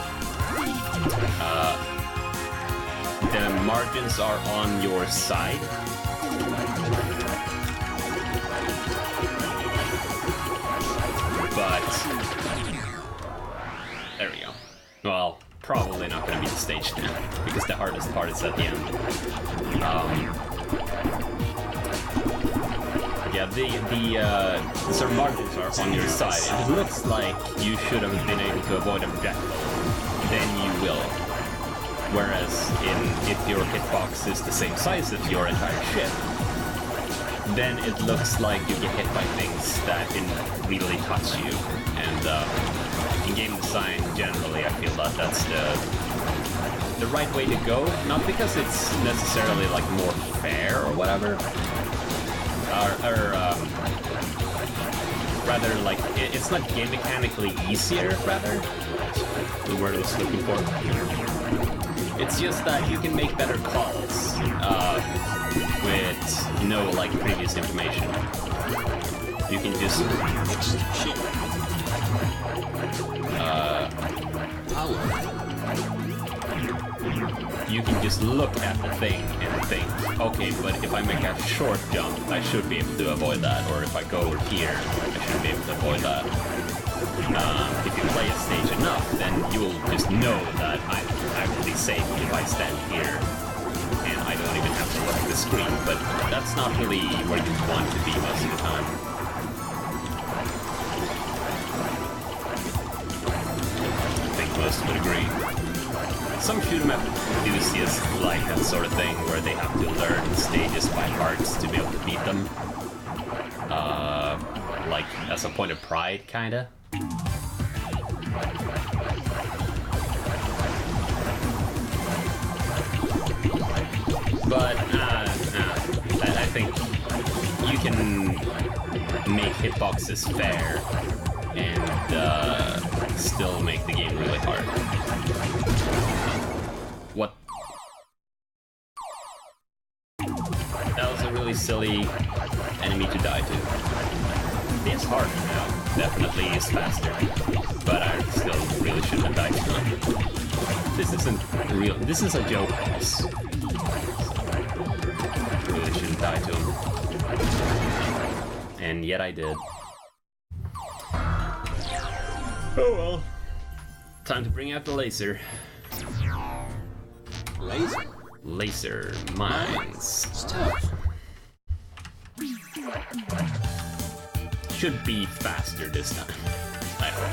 the margins are on your side. But there we go. Well, probably not going to be the stage now, because the hardest part is at the end. Yeah, the sort of margins are on your side. If it looks like you should have been able to avoid objective, then you will. Whereas if your hitbox is the same size as your entire ship, then it looks like you get hit by things that didn't really touch you. And in game design, generally, I feel that that's the right way to go. Not because it's necessarily like more fair or whatever, rather like it's not game mechanically easier. Rather, the word I was looking for. It's just that you can make better calls with no like previous information. You can just you can just look at the thing and think, okay, but if I make a short jump, I should be able to avoid that, or if I go over here, I should be able to avoid that. If you play a stage enough, then you'll just know that I'm actually safe if I stand here, and I don't even have to look at the screen, but that's not really where you want to be most of the time. I think most would agree. Some shoot-em-up enthusiasts like that sort of thing, where they have to learn stages by heart to be able to beat them. Like, as a point of pride, kinda. But, I think you can make hitboxes fair and still make the game really hard. What? That was a really silly enemy to die to. It's harder now. Definitely is faster. But I still really shouldn't have died to him. This isn't real. This is a joke boss. Really shouldn't die to him. And yet I did. Oh well. Time to bring out the laser. Laser? Laser mines. Stuff. Should be faster this time, I hope.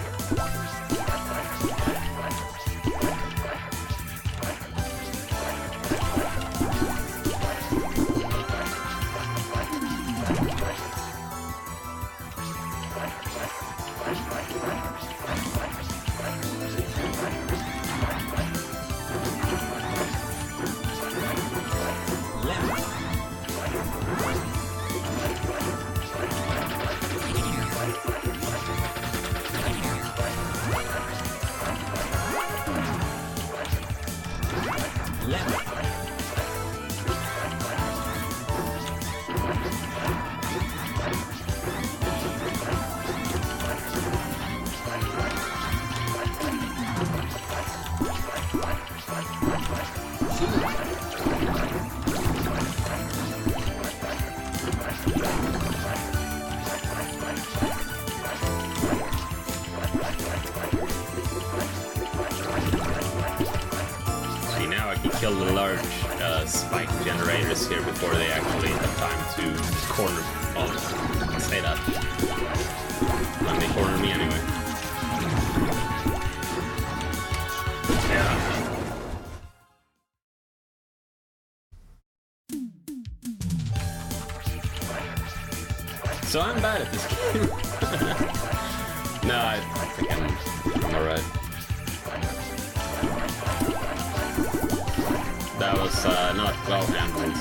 Kill the large spike generators here before they actually have time to corner. Oh, I'll say that. When they corner me anyway. Yeah. So I'm bad at this game. No, I think I'm alright. That was not well handled.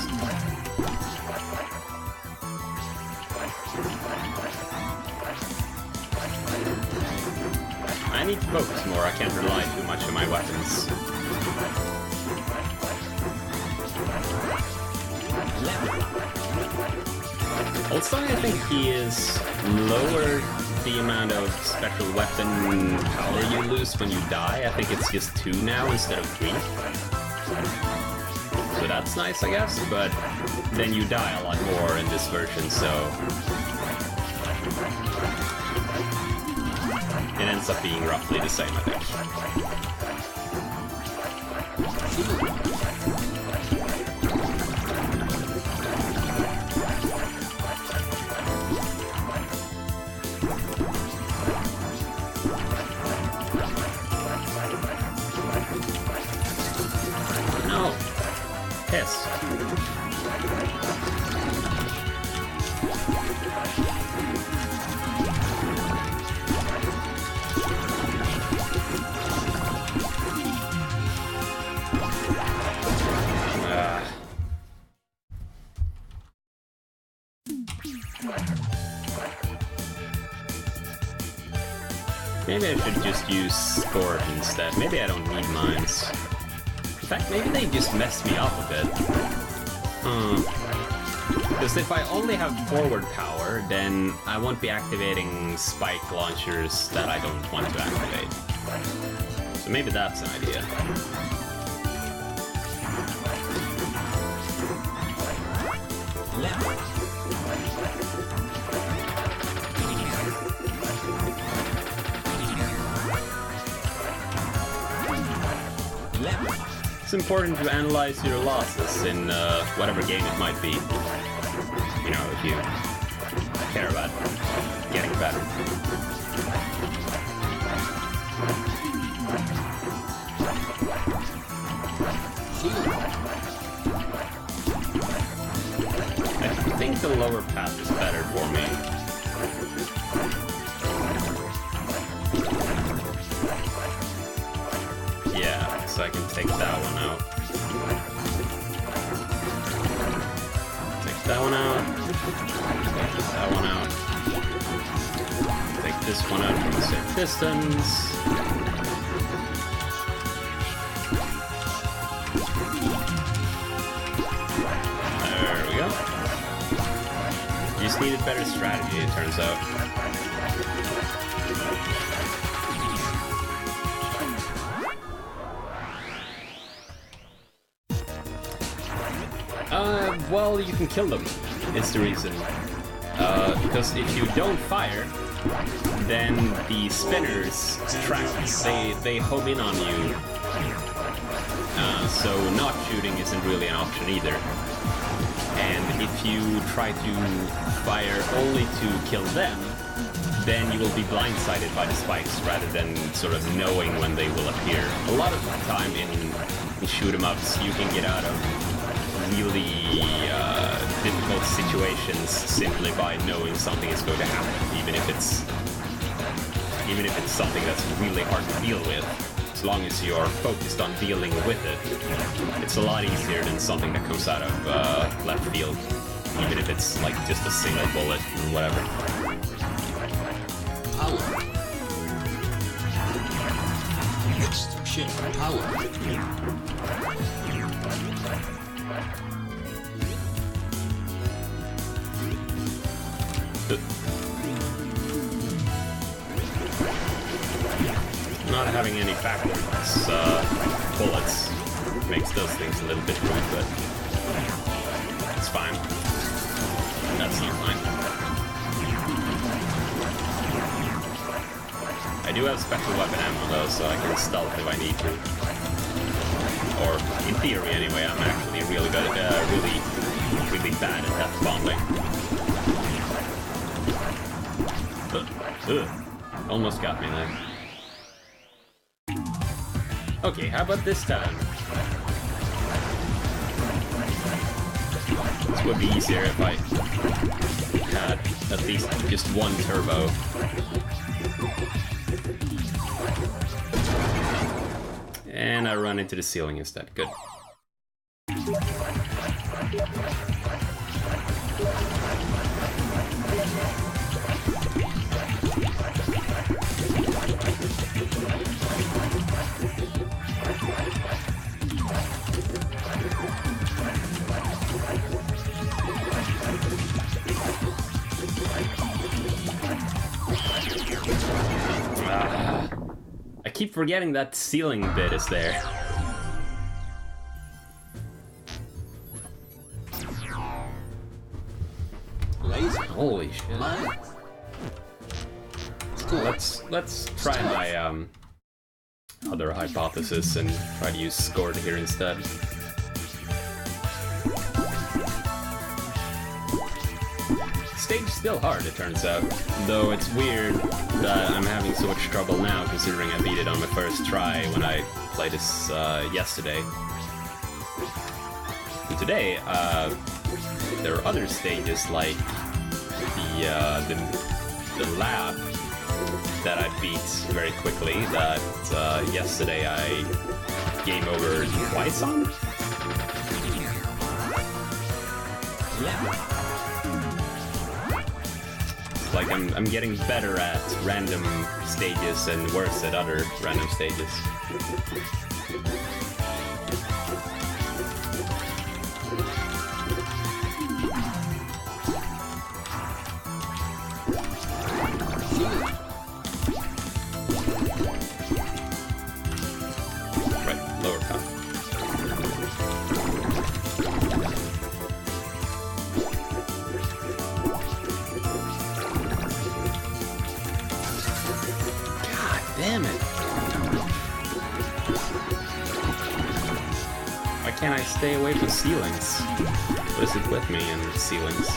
I need to focus more, I can't rely too much on my weapons. Also, I think he is lowered the amount of special weapon power you lose when you die. I think it's just 2 now instead of 3. So that's nice, I guess, but then you die a lot more in this version, so it ends up being roughly the same, I think. No! Piss. Maybe I should just use Scourge instead. Maybe I don't need mines. In fact, maybe they just messed me up a bit. Because if I only have forward power, then I won't be activating spike launchers that I don't want to activate. So maybe that's an idea. It's important to analyze your losses in whatever game it might be. You know, if you care about getting better. I think the lower path is better for me. Yeah, so I can take that one out. Take that one out. Take that one out. Take this one out from a safe distance. There we go. Just needed better strategy, it turns out. Well, you can kill them, is the reason. Because if you don't fire, then the spinners track. They home in on you. So not shooting isn't really an option either. And if you try to fire only to kill them, then you will be blindsided by the spikes rather than sort of knowing when they will appear. A lot of the time in shoot-em-ups, you can get out of really difficult situations simply by knowing something is going to happen, even if it's something that's really hard to deal with. As long as you're focused on dealing with it, it's a lot easier than something that comes out of left field, even if it's like just a single bullet or whatever. Power. Extraction power. Not having any factors bullets makes those things a little bit weird, but it's fine. That's not fine. I do have special weapon ammo though, so I can stealth if I need to. Or in theory, anyway. I'm actually really good at really bad at death bombing. Almost got me there. Okay, how about this time? This would be easier if I had at least just one turbo. And I run into the ceiling instead. Good. I keep forgetting that ceiling bit is there. Laser. Holy shit. Mine. Cool. Let's try my other hypothesis and try to use scored here instead. Stage's still hard, it turns out. Though it's weird that I'm having so much trouble now, considering I beat it on my first try when I played this yesterday. And today, there are other stages like the lab that I beat very quickly. That yesterday I game over twice on. Yeah. Like I'm getting better at random stages and worse at other random stages. Right, lower top. Damn it! Why can't I stay away from ceilings? What is it with me and ceilings?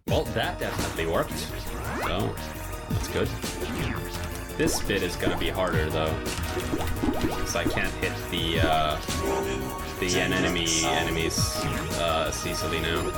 Well, that definitely worked. So, that's good. This bit is gonna be harder though, because I can't hit the enemies as easily now.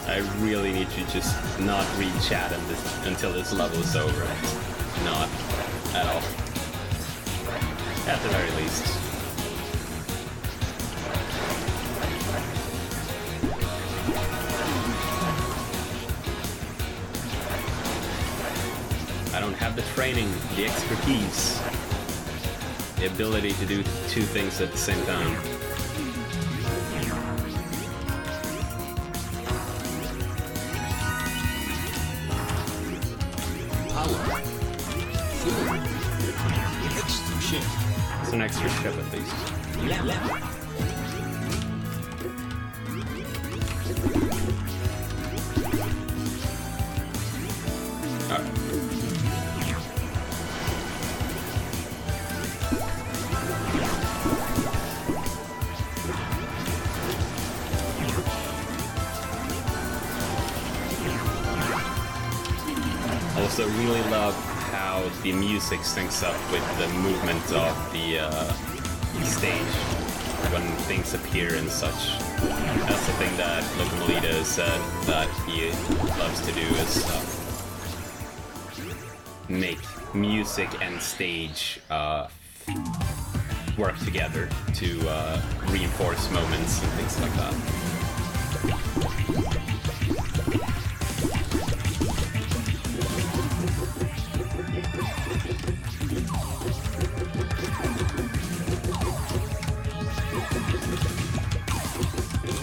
I really need to just not read chat until this level is over. Not at all. At the very least. I don't have the training, the expertise, the ability to do two things at the same time. It's an extra ship at least. Alright. I also really love how the music syncs up with the movement of the stage when things appear and such. That's the thing that Locomalita said that he loves to do is make music and stage work together to reinforce moments and things like that.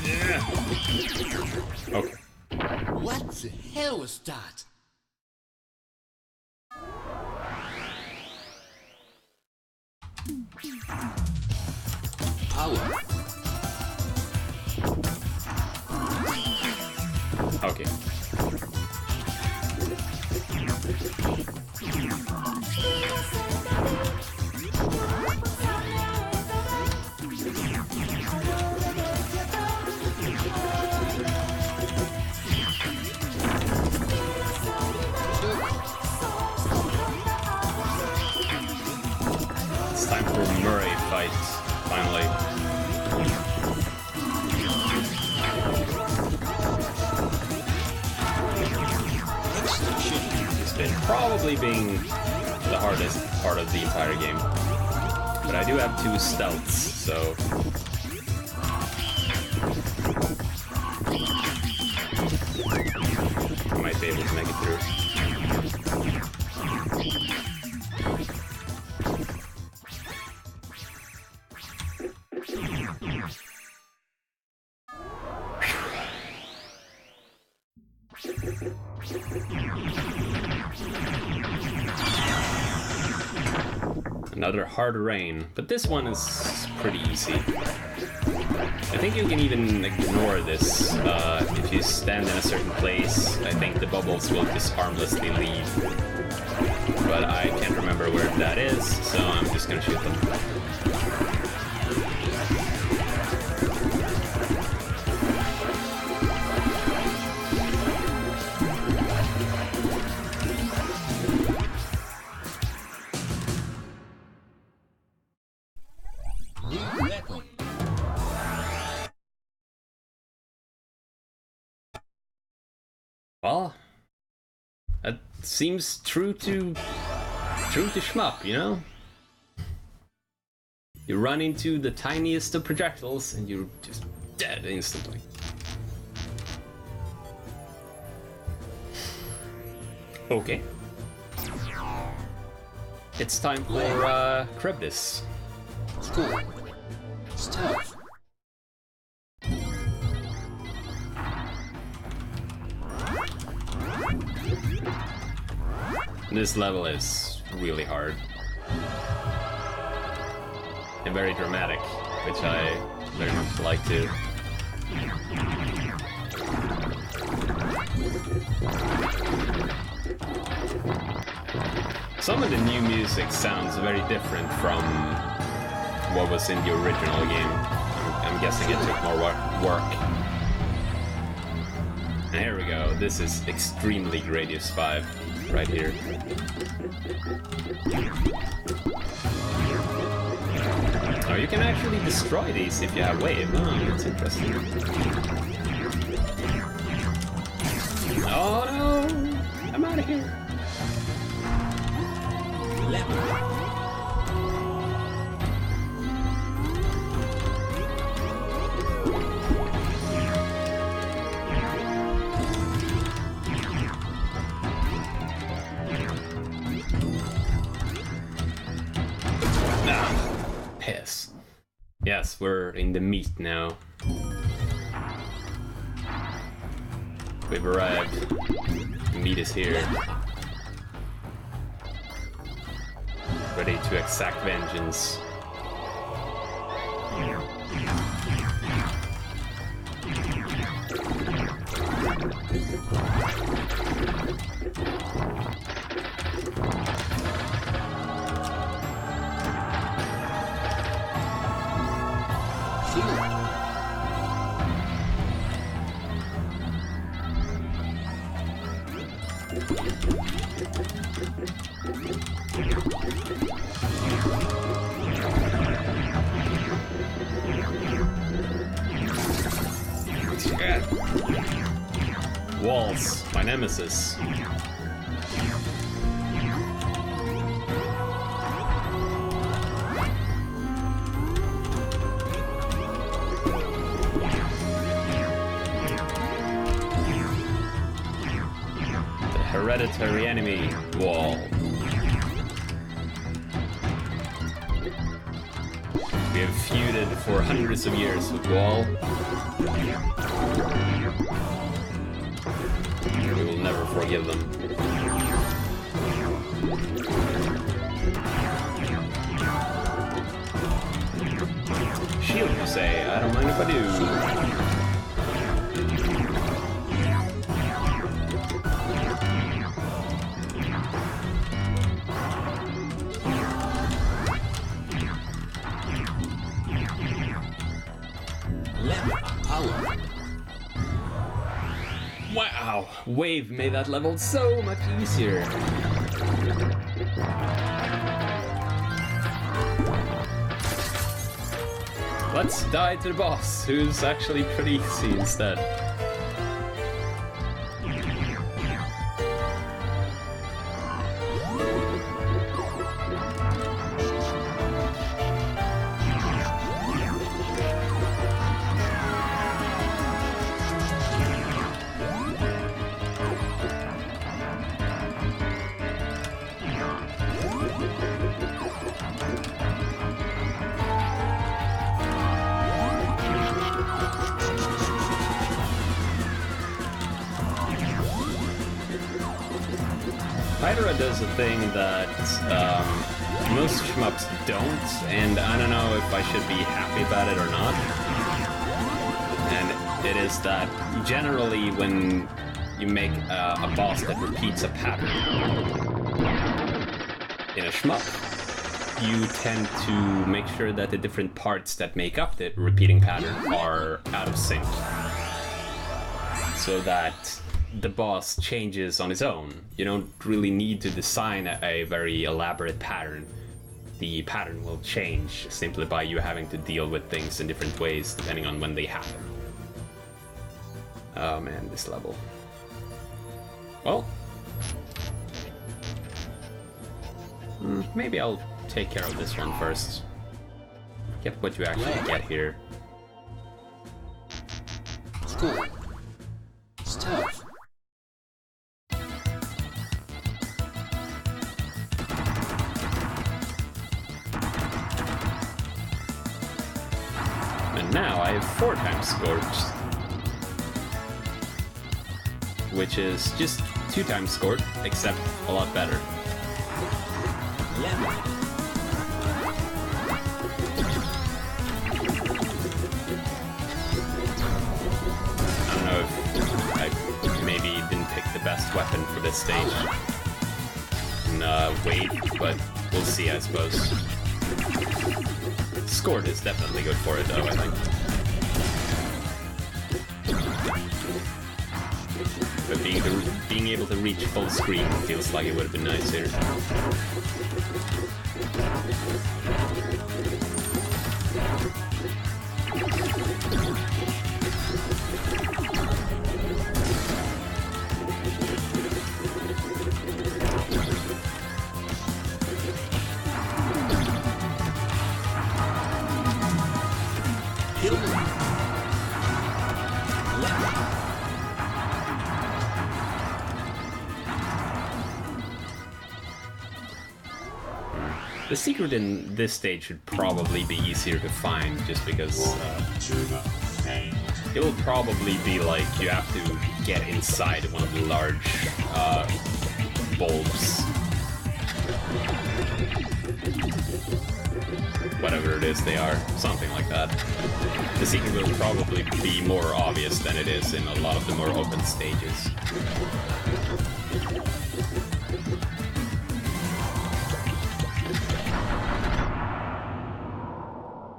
Yeah. Okay. What the hell was that? Power. Okay. It's time for Murray fight, finally. It's been probably being the hardest part of the entire game. But I do have 2 stealths, so... I might be able to make it through. Another hard rain, but this one is pretty easy. I think you can even ignore this if you stand in a certain place. I think the bubbles will just harmlessly leave. But I can't remember where that is, so I'm just gonna shoot them. Well, that seems true to shmup, you know? You run into the tiniest of projectiles and you're just dead instantly. Okay. It's time for Krebis. Cool. Stealth. This level is really hard. And very dramatic, which I very much like too. Some of the new music sounds very different from what was in the original game. I'm guessing it took more work. And here we go. This is extremely Gradius 5 right here. Oh, you can actually destroy these if you have wave. Oh, that's interesting. Oh no! I'm out of here. Piss. Yes, we're in the meat now. We've arrived. The meat is here. Ready to exact vengeance. Walls, my nemesis. Hereditary enemy wall. We have feuded for hundreds of years with Wall. We will never forgive them. Shield, you say? I don't mind if I do. Power. Wow, Wave made that level so much easier. Let's die to the boss, who's actually pretty easy instead. Hydorah does a thing that most shmups don't, and I don't know if I should be happy about it or not. And it is that generally when you make a boss that repeats a pattern in a shmup, you tend to make sure that the different parts that make up the repeating pattern are out of sync, so that the boss changes on its own. You don't really need to design a very elaborate pattern. The pattern will change simply by you having to deal with things in different ways depending on when they happen. Oh man, this level. Well, maybe I'll take care of this one first. Get what you actually get here. Cool. Stealth. And now I have 4 times Scorched, which is just 2 times Scorched, except a lot better. Lemon. I don't know if I maybe didn't pick the best weapon for this stage. Wait, but we'll see, I suppose. Scored is definitely good for it, though, I think. But being able to reach full screen feels like it would have been nice here. The secret in this stage should probably be easier to find, just because it will probably be like you have to get inside one of the large bulbs. Whatever it is they are, something like that. The secret will probably be more obvious than it is in a lot of the more open stages.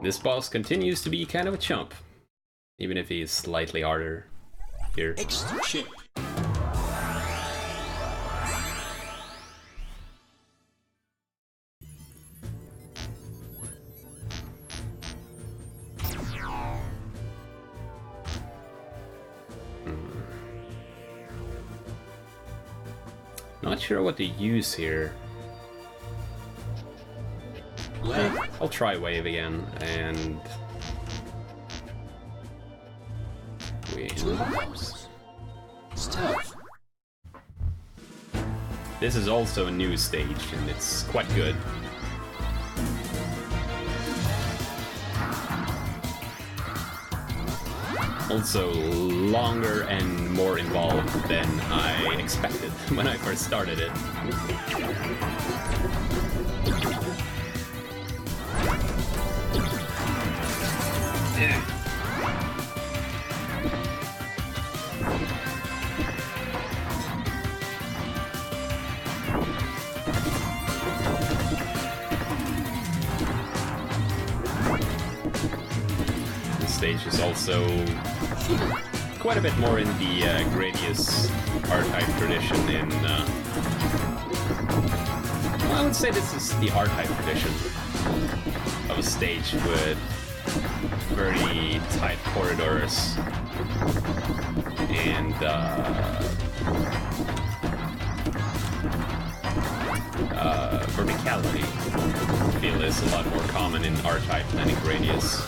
This boss continues to be kind of a chump, even if he is slightly harder here. Extra chip. Not sure what to use here. I'll try Wave again, and Stealth. This is also a new stage, and it's quite good. Also longer and more involved than I expected when I first started it. The stage is also quite a bit more in the Gradius R-Type tradition in... well, I would say this is the R-Type tradition of a stage with very tight corridors and verticality. I feel is a lot more common in R-Type than in Gradius.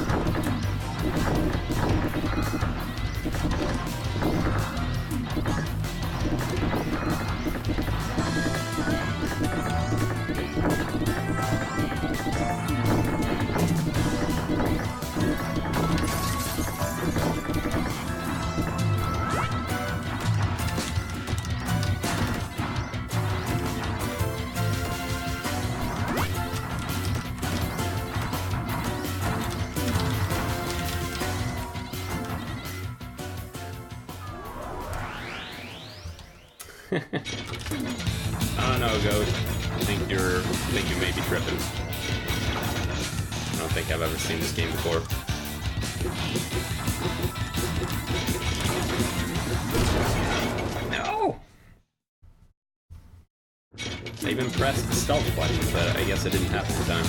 I don't know, Goat. I think you may be tripping. I don't think I've ever seen this game before. No! I even pressed the stealth button, but I guess I didn't have the time.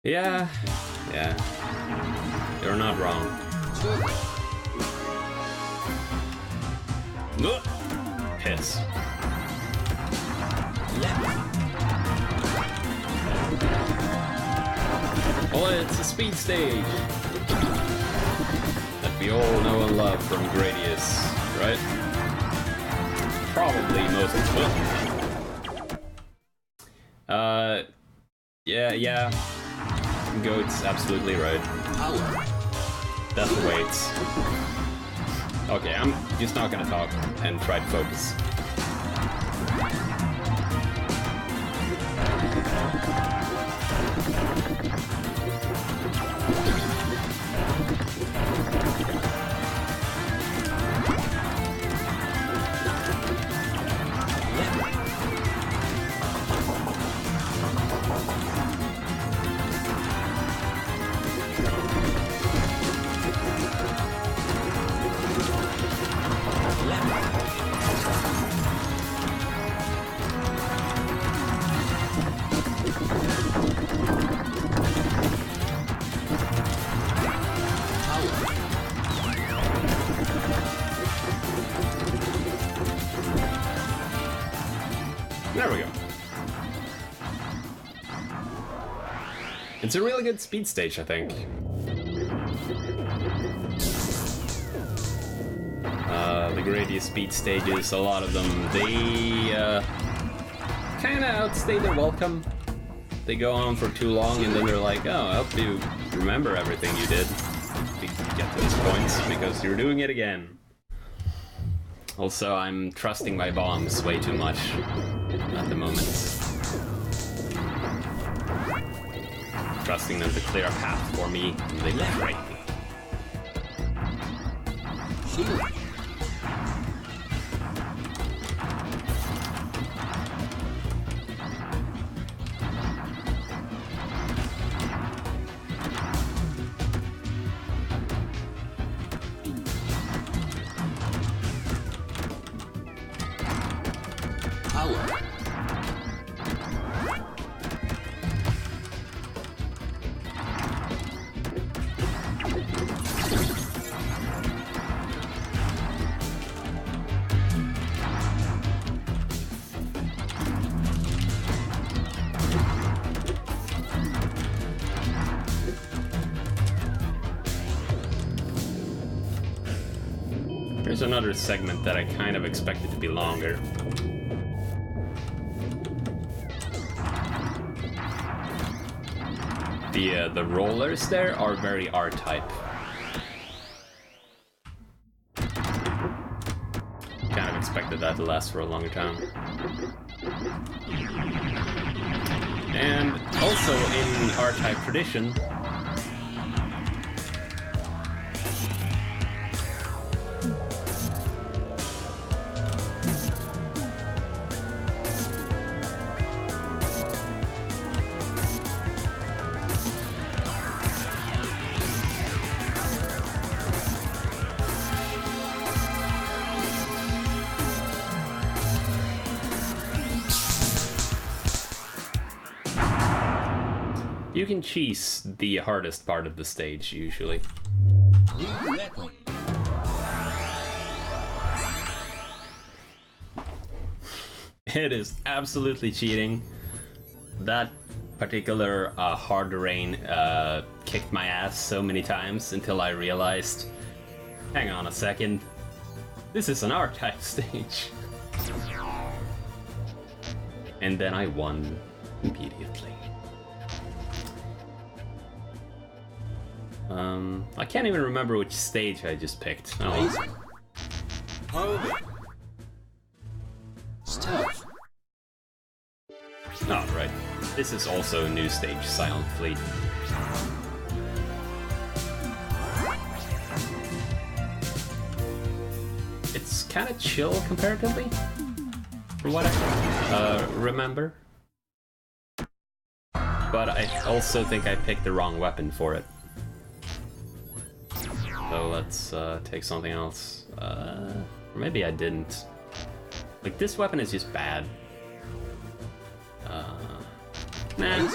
Yeah. You're not wrong. Piss. Well, it's a speed stage that we all know and love from Gradius, right? Probably most of it. Yeah. Goat's absolutely right. Death waits. Okay, I'm just not gonna talk and try to focus. There we go. It's a really good speed stage, I think. The Gradius speed stages, a lot of them, they kind of outstay their welcome. they go on for too long, and then they're like, oh, I hope you remember everything you did to get to this point, because you're doing it again. Also, I'm trusting my bombs way too much at the moment. Trusting them to clear a path for me, and they betray me. Shield. Power. Here's another segment that I kind of expected to be longer. The rollers there are very R-type. Kind of expected that to last for a longer time. And also in R-type tradition, you can cheese the hardest part of the stage, usually. New weapon. It is absolutely cheating. That particular hard rain kicked my ass so many times until I realized, hang on a second, this is an R-type stage. And then I won immediately. I can't even remember which stage I just picked. Oh. Laser. Power. Stealth. Oh, right. This is also a new stage, Silent Fleet. It's kind of chill comparatively, from what I remember. But I also think I picked the wrong weapon for it. So let's take something else. Or maybe I didn't. Like, this weapon is just bad. Nah.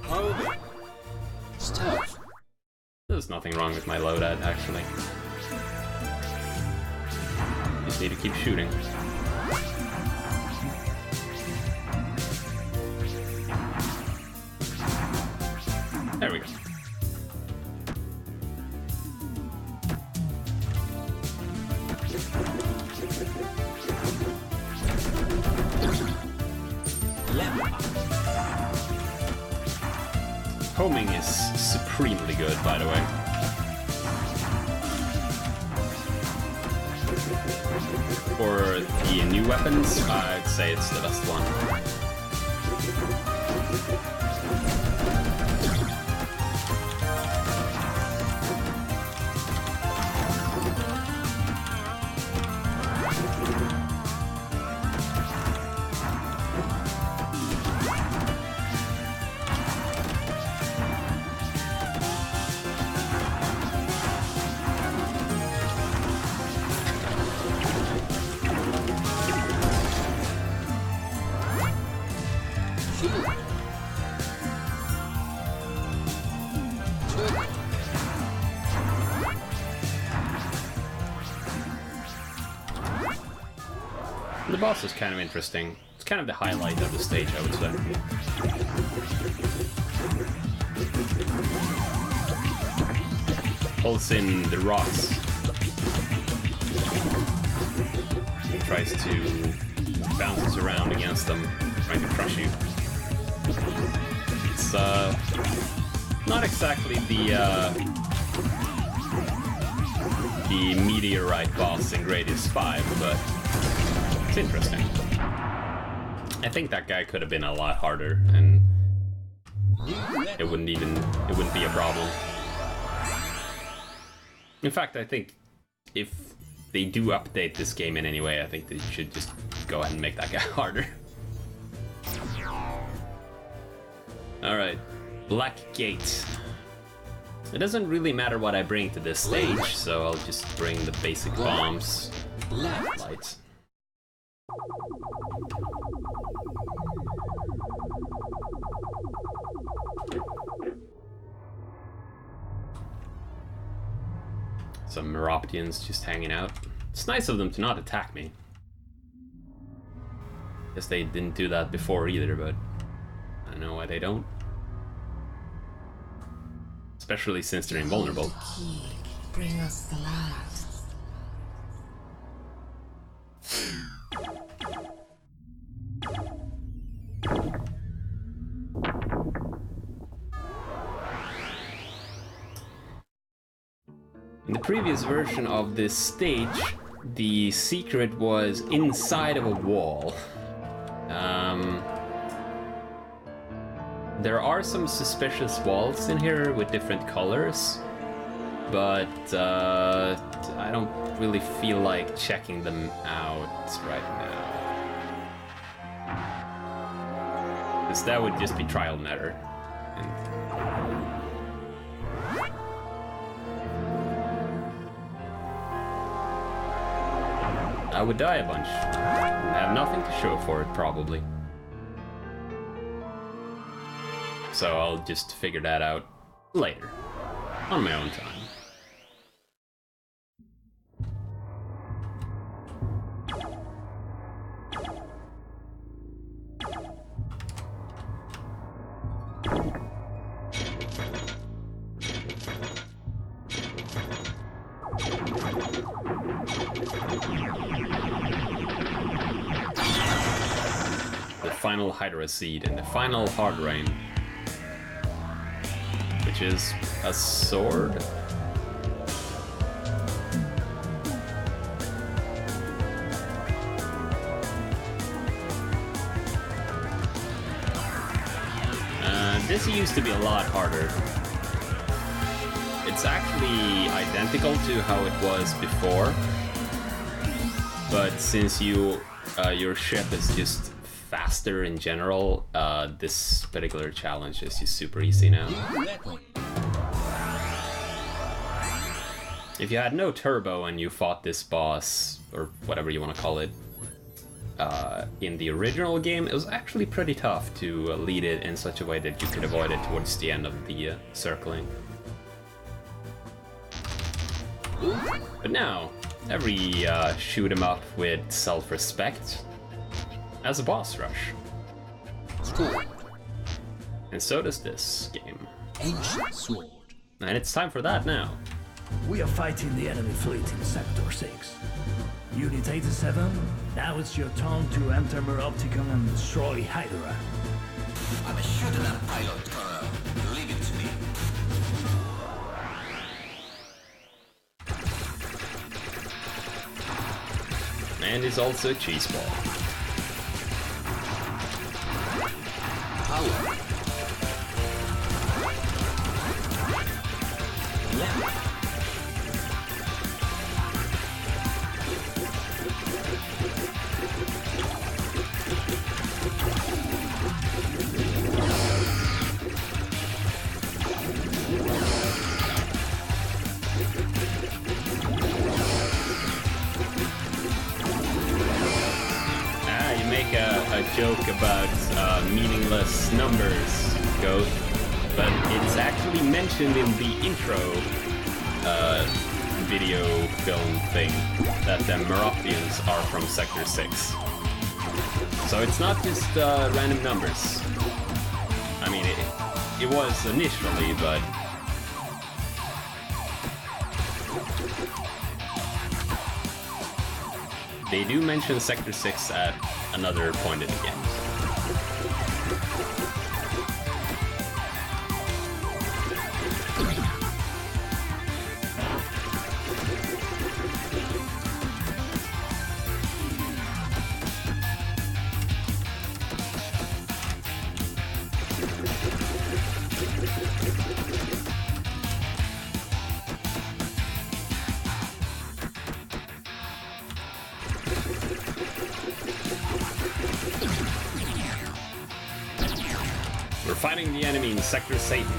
Power. Stealth. There's nothing wrong with my loadout, actually. Just need to keep shooting. There we go. Homing is supremely good, by the way. For the new weapons, I'd say it's the best one. The boss is kind of interesting. It's kind of the highlight of the stage, I would say. Pulls in the rocks. He tries to bounce around against them, trying to crush you. not exactly the meteorite boss in Gradius 5, but it's interesting. I think that guy could have been a lot harder, and it wouldn't be a problem. In fact, I think if they do update this game in any way, I think they should just go ahead and make that guy harder. Alright, Black Gate. It doesn't really matter what I bring to this stage, so I'll just bring the basic bombs. Lights. Some Meroptians just hanging out. It's nice of them to not attack me. Guess they didn't do that before either, but I don't know why they don't. Especially since they're invulnerable. Bring us the light. In the previous version of this stage, the secret was inside of a wall. There are some suspicious walls in here with different colors, but I don't really feel like checking them out right now. Because that would just be trial and error. I would die a bunch. I have nothing to show for it, probably. So I'll just figure that out later, on my own time. The final Hydorah seed and the final hard rain. Which is a sword. This used to be a lot harder. It's actually identical to how it was before, but since your ship is just faster in general, this particular challenge is just super easy now. If you had no turbo and you fought this boss, or whatever you want to call it, in the original game, it was actually pretty tough to lead it in such a way that you could avoid it towards the end of the circling. But now, every shoot 'em up with self-respect has a boss rush. And so does this game. Ancient sword. And it's time for that now. We are fighting the enemy fleet in Sector 6. Unit 87, now it's your turn to enter Meropticon and destroy Hydorah. I'm a shooter-up pilot, Colonel. Leave it to me. And is also a cheese ball. Power. Left. A joke about meaningless numbers, Goat, but it's actually mentioned in the intro video film thing that the Meroptians are from Sector 6. So it's not just random numbers. I mean, it was initially, but they do mention Sector 6 at another point in the game. fighting the enemy in Sector Satan.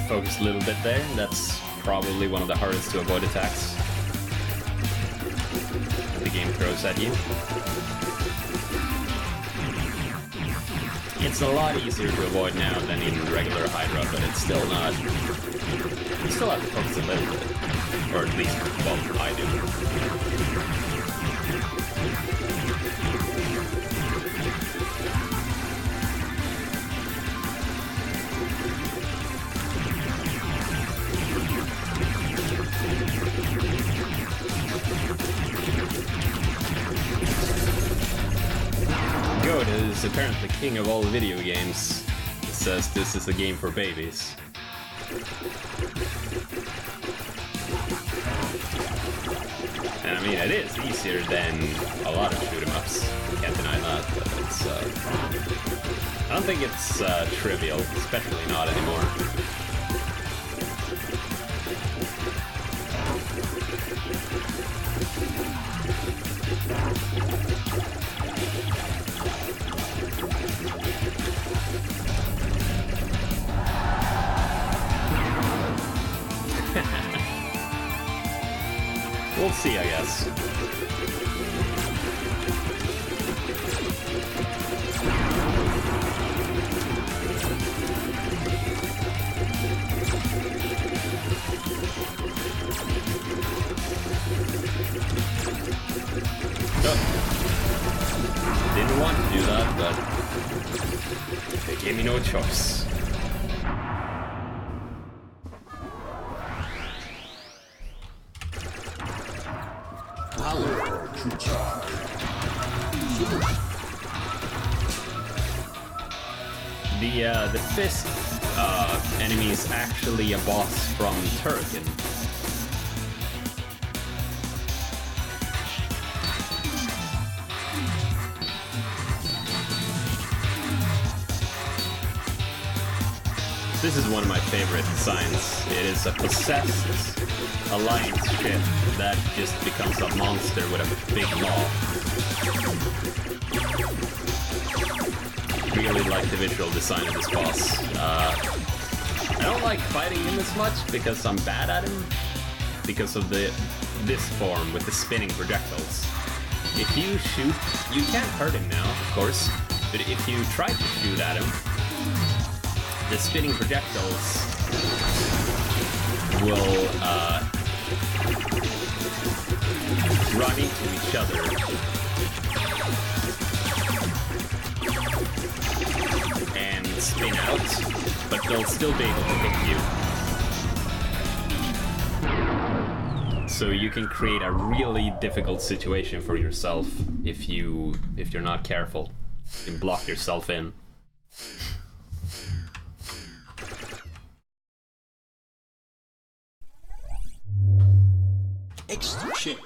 Focus a little bit there. That's probably one of the hardest to avoid attacks the game throws at you. It's a lot easier to avoid now than in regular Hydra, but it's still not. You still have to focus a little bit, or at least, well, I do. Is apparently king of all video games. It says this is a game for babies. And I mean, it is easier than a lot of shoot-em-ups. Can't deny that, but it's, I don't think it's trivial, especially not anymore. We'll see, I guess. Oh. Didn't want to do that, but they gave me no choice. The fifth enemy is actually a boss from Turrican. This is one of my favorite designs. It is a possessed Alliance ship that just becomes a monster with a big maw. Really like the visual design of this boss. I don't like fighting him as much because I'm bad at him. Because of this form with the spinning projectiles. If you shoot, you can't hurt him now, of course. But if you try to shoot at him, the spinning projectiles will run into each other. And spin out, but they'll still be able to hit you. So you can create a really difficult situation for yourself if you're not careful. You can block yourself in. Extra chip.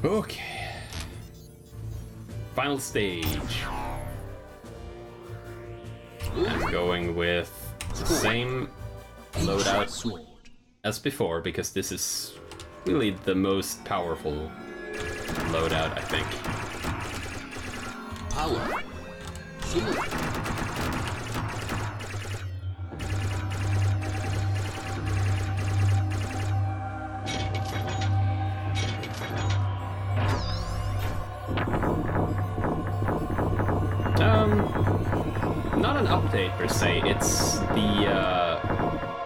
Okay. Final stage. I'm going with the same loadout as before because this is really the most powerful loadout, I think. Power. Not an update per se, it's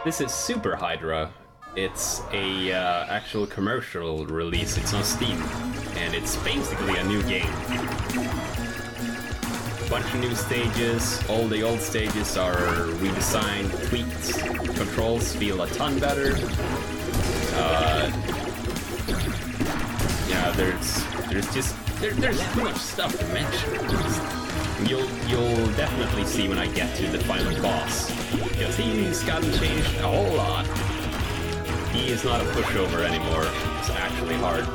this is Super Hydorah. It's a actual commercial release, it's on Steam, and it's basically a new game. bunch of new stages. All the old stages are redesigned, tweaked. Controls feel a ton better. Yeah, there's too much stuff to mention. You'll definitely see when I get to the final boss, because he's gotten changed a whole lot. He is not a pushover anymore. It's actually hard.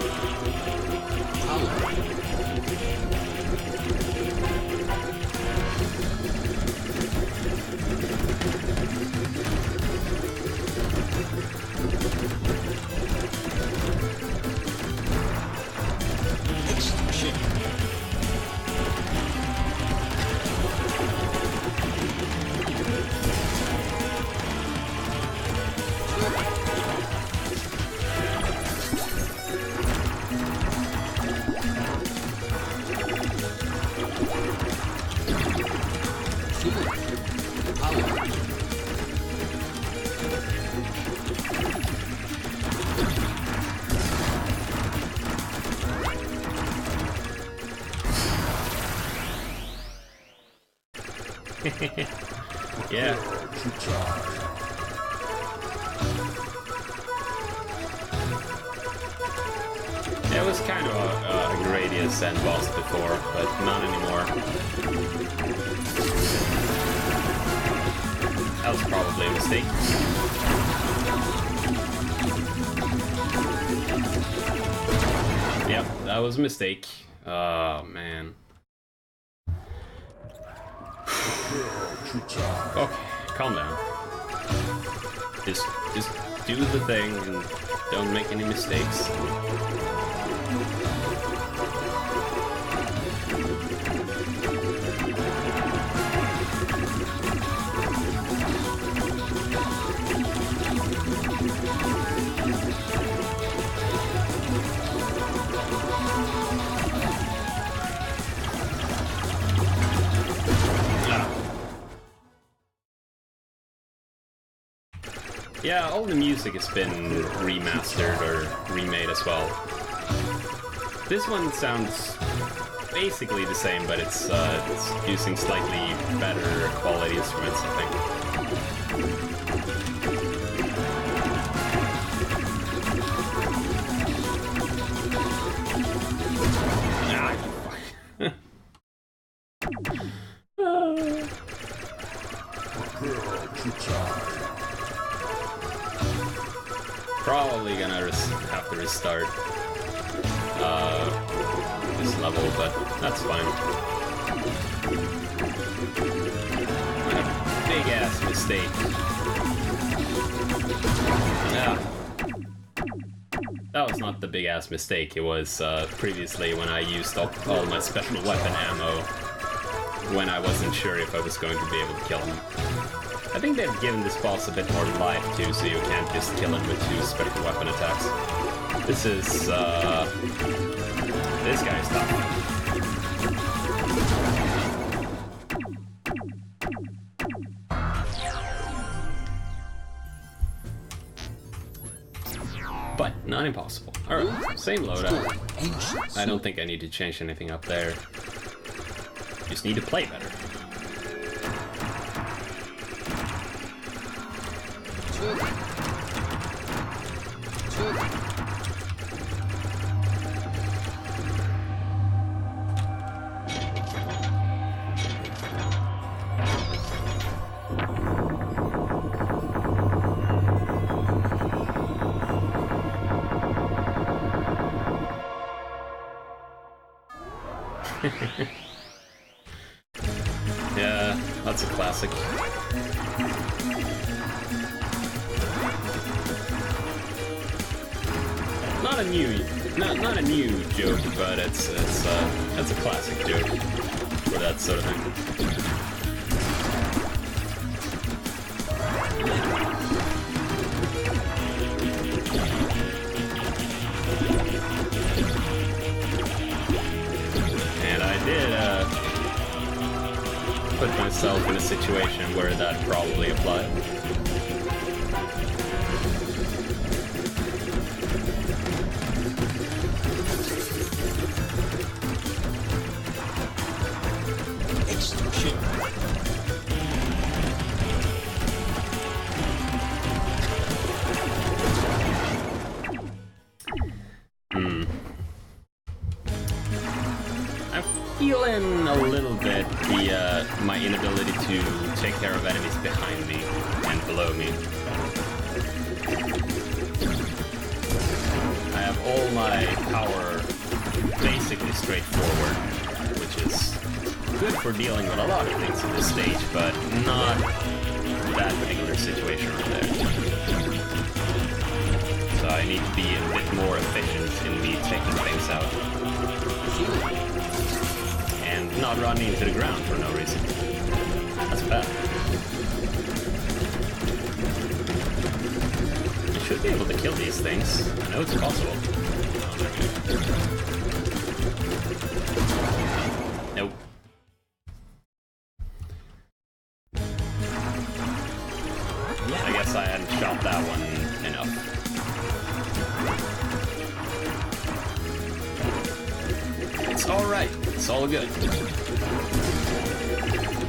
Yeah. It was kind of a Gradius end boss before, but not anymore. That was probably a mistake. Yep, that was a mistake. Oh, man. Okay, calm down. Just do the thing and don't make any mistakes. Yeah, all the music has been remastered or remade as well. This one sounds basically the same, but it's using slightly better quality instruments, I think. Probably gonna have to restart this level, but that's fine. A big ass mistake. Yeah. That was not the big ass mistake. It was previously when I used all my special weapon ammo when I wasn't sure if I was going to be able to kill him. I think they've given this boss a bit more life too, so you can't just kill him with 2 special weapon attacks. This is, this guy's tough. But not impossible. Alright, same loadout. I don't think I need to change anything up there. Just need to play better. Yeah, that's a classic. Not a new joke, but it's a classic joke for that sort of thing. And I did put myself in a situation where that probably applied. reel in a little bit the my inability to take care of enemies behind me and below me. I have all my power basically straightforward, which is good for dealing with a lot of things in this stage, but not that particular situation right there. So I need to be a bit more efficient in me taking things out. And not running into the ground for no reason. That's bad. I should be able to kill these things. I know it's possible. Nope. I guess I hadn't shot that one enough. It's alright. It's all good.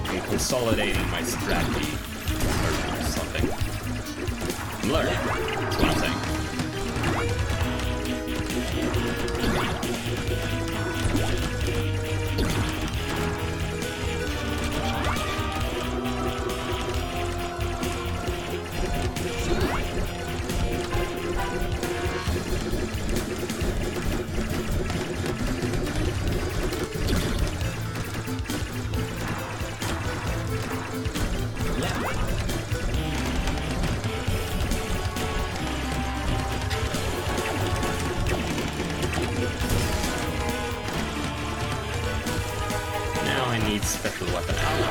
I'm consolidating my strategy or something. I'm learning. That's what I'm saying. Special weapon ammo.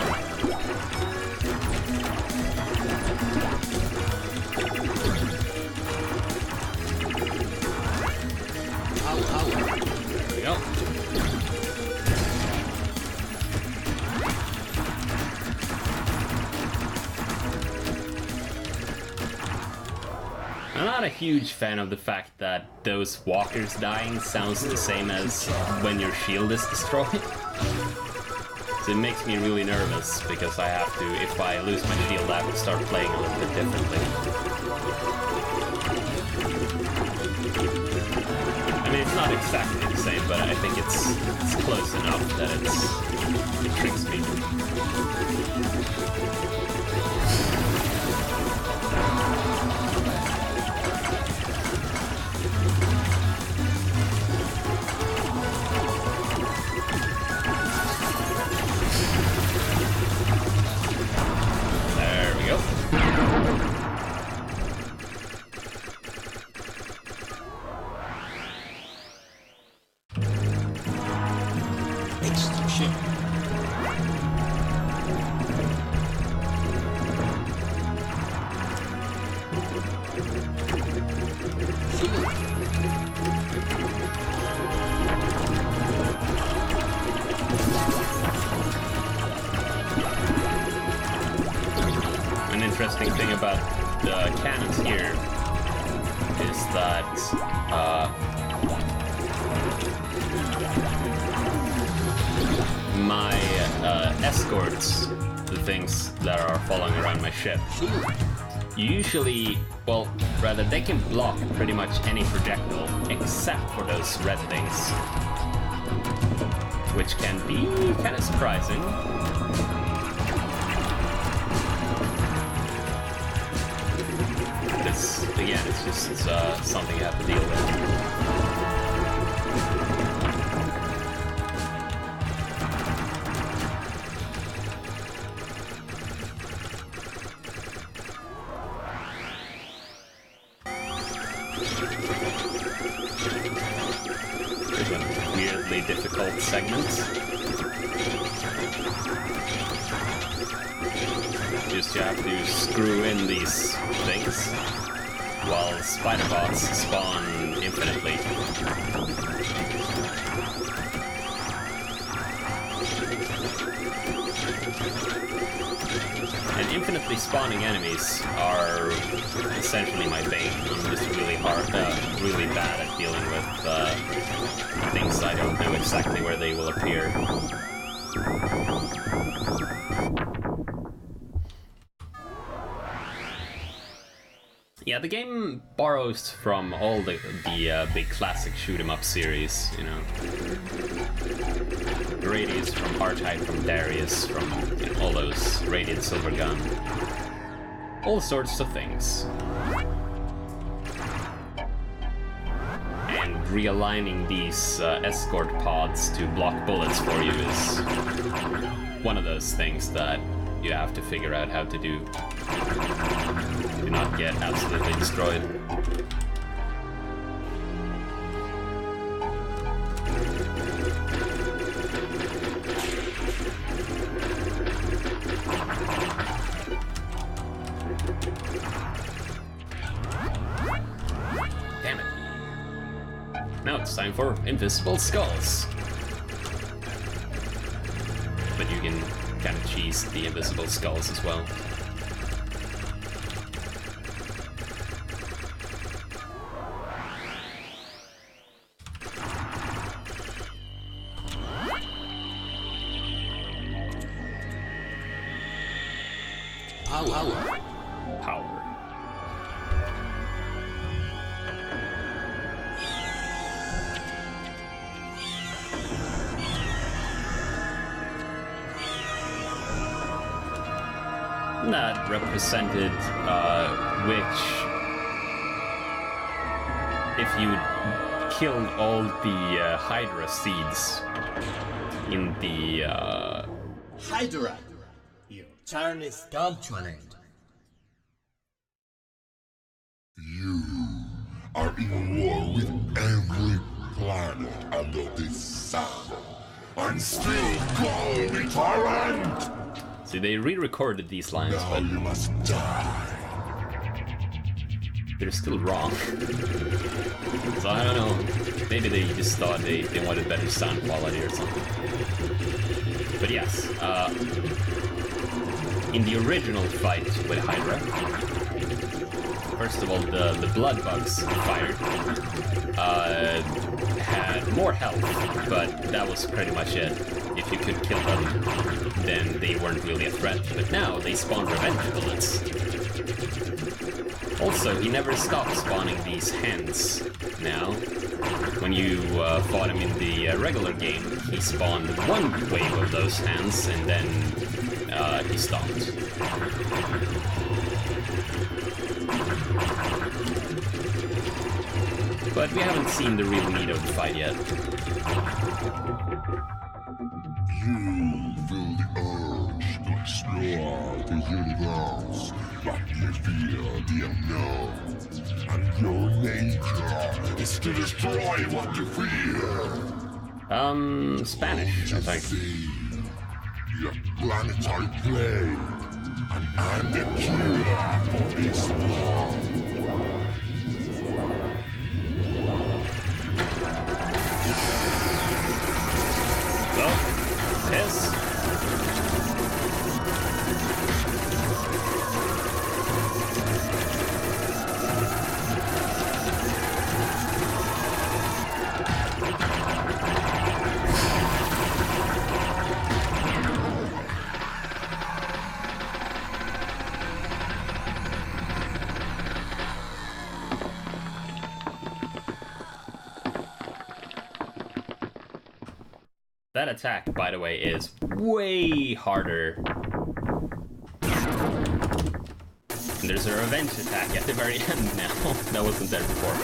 There we go. I'm not a huge fan of the fact that those walkers dying sounds the same as when your shield is destroyed. So it makes me really nervous because I have to, if I lose my shield, I have to start playing a little bit differently. I mean, it's not exactly the same, but I think it's close enough that it tricks me. An interesting thing about the cannons here is that my escorts, the things that are following around my ship, usually, well, rather, they can block pretty much any projectile except for those red things, which can be kind of surprising. This, again, it's just something you have to deal with. Weirdly difficult segments. Just you have to screw in these things while spider bots spawn infinitely. And infinitely spawning enemies are essentially my bane. I'm just really really bad at dealing with things I don't know exactly where they will appear. Yeah, the game borrows from all the big classic shoot 'em up series, you know. Radius from R-Type, from Darius, from all those Radiant Silvergun. All sorts of things. And realigning these escort pods to block bullets for you is one of those things that you have to figure out how to do. Do not get absolutely destroyed. Damn it. Now it's time for Invisible Skulls. But you can kind of cheese the Invisible Skulls as well. Power. That represented which, if you killed all the Hydorah seeds in the Hydorah, your turn is come to an end. You are in war with every planet under this sun, and still call me tyrant! See, they re-recorded these lines, Now but you must die. they're still wrong. So I don't know. Maybe they just thought they wanted better sound quality or something. But yes, in the original fight with Hydra, first of all, the blood bugs fired had more health, but that was pretty much it. If you could kill them, then they weren't really a threat. But now they spawn revenge bullets. Also, he never stopped spawning these hens. Now, when you fought him in the regular game, he spawned one wave of those hens, and then he stopped. But we haven't seen the real meat of the fight yet. You feel the urge to explore the universe, but you fear the unknown. And your nature is to destroy what you fear. Spanish, I think. Your planetary plane, and I'm the killer of this world. Well, yes. That attack, by the way, is way harder. And there's a revenge attack at the very end now. That wasn't there before.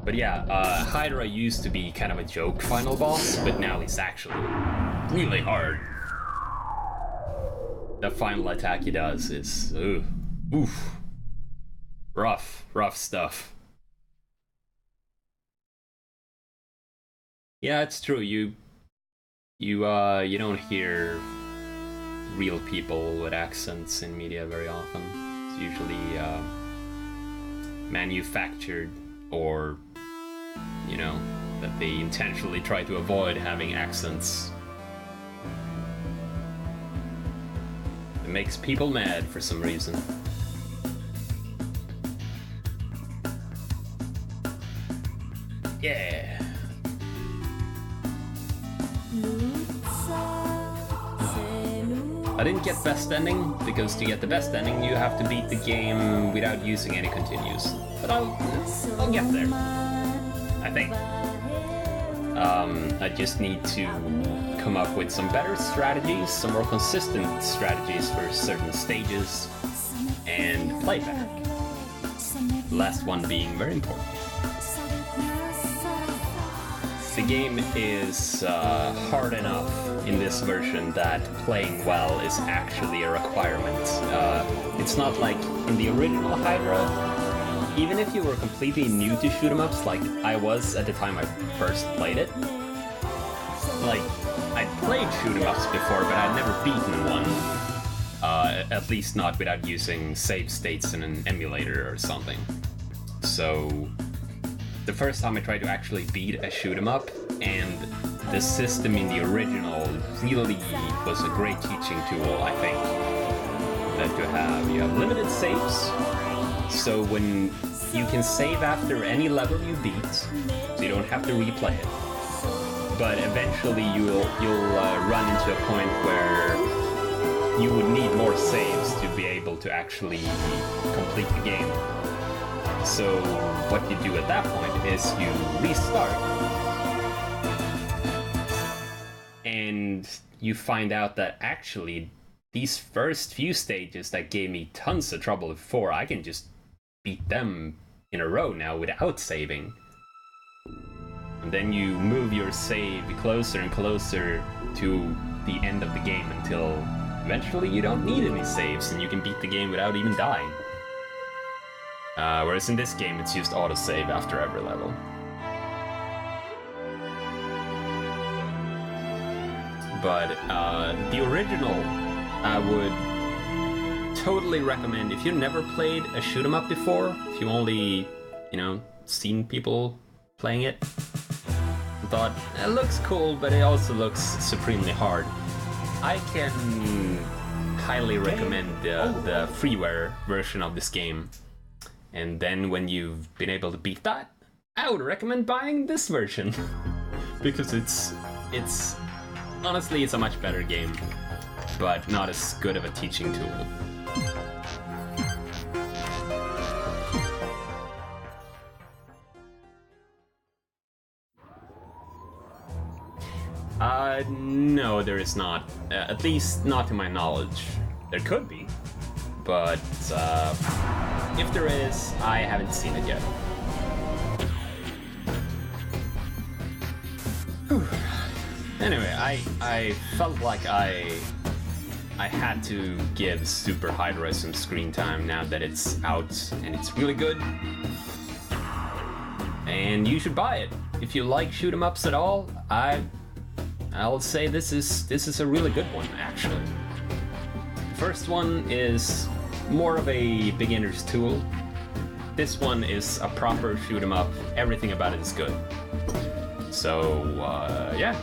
But yeah, Hydorah used to be kind of a joke final boss, but now he's actually really hard. The final attack he does is oof, rough stuff. Yeah, it's true. You don't hear real people with accents in media very often. It's usually manufactured, or that they intentionally try to avoid having accents. It makes people mad for some reason. Yeah. I didn't get best ending, because to get the best ending you have to beat the game without using any continues. But I'll get there, I think. I just need to come up with some better strategies, some more consistent strategies for certain stages, and playback. The last one being very important. The game is hard enough in this version that playing well is actually a requirement. It's not like in the original Hydorah. Even if you were completely new to shoot 'em ups, like I was at the time I first played it, like I'd played shoot 'em ups before, but I'd never beaten one. At least not without using save states in an emulator or something. So the first time I tried to actually beat a shoot 'em up, and the system in the original really was a great teaching tool, I think. That you have limited saves, so when you can save after any level you beat, so you don't have to replay it. But eventually you'll run into a point where you would need more saves to be able to actually complete the game. So what you do at that point is you restart. And you find out that actually these first few stages that gave me tons of trouble before, I can just beat them in a row now without saving. And then you move your save closer and closer to the end of the game until eventually you don't need any saves and you can beat the game without even dying. Whereas in this game it's just autosave after every level. But the original I would totally recommend if you've never played a shoot 'em up before, if you only, seen people playing it, and thought, it looks cool, but it also looks supremely hard. I can highly recommend the freeware version of this game. And then when you've been able to beat that, I would recommend buying this version. Because it's honestly, it's a much better game, but not as good of a teaching tool. No, there is not. At least not to my knowledge. There could be, but if there is, I haven't seen it yet. Whew. Anyway, I felt like I had to give Super Hydorah some screen time now that it's out and it's really good. And you should buy it. If you like shoot 'em ups at all, I'll say this is a really good one, actually. First one is more of a beginner's tool. This one is a proper shoot 'em up. Everything about it is good. So, yeah.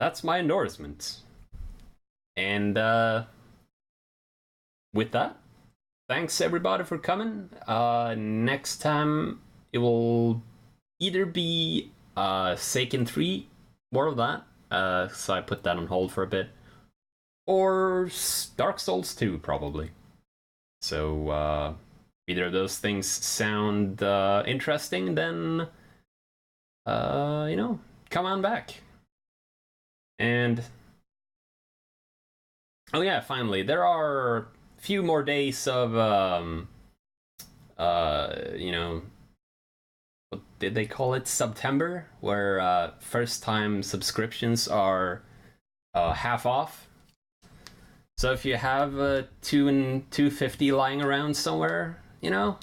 That's my endorsement. And, with that, thanks everybody for coming. Next time, it will either be, Seiken 3, more of that, so I put that on hold for a bit, or Dark Souls 2, probably. So, either of those things sound, interesting, then, come on back. And, oh yeah, finally, there are a few more days of, what did they call it? September, where first-time subscriptions are half off. So if you have 2 and 250 lying around somewhere, I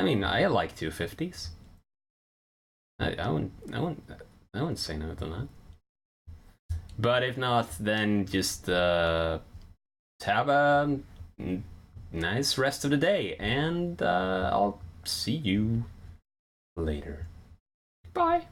mean, I like 250s. I wouldn't say no to that. But if not, then just have a nice rest of the day, and I'll see you later. Bye.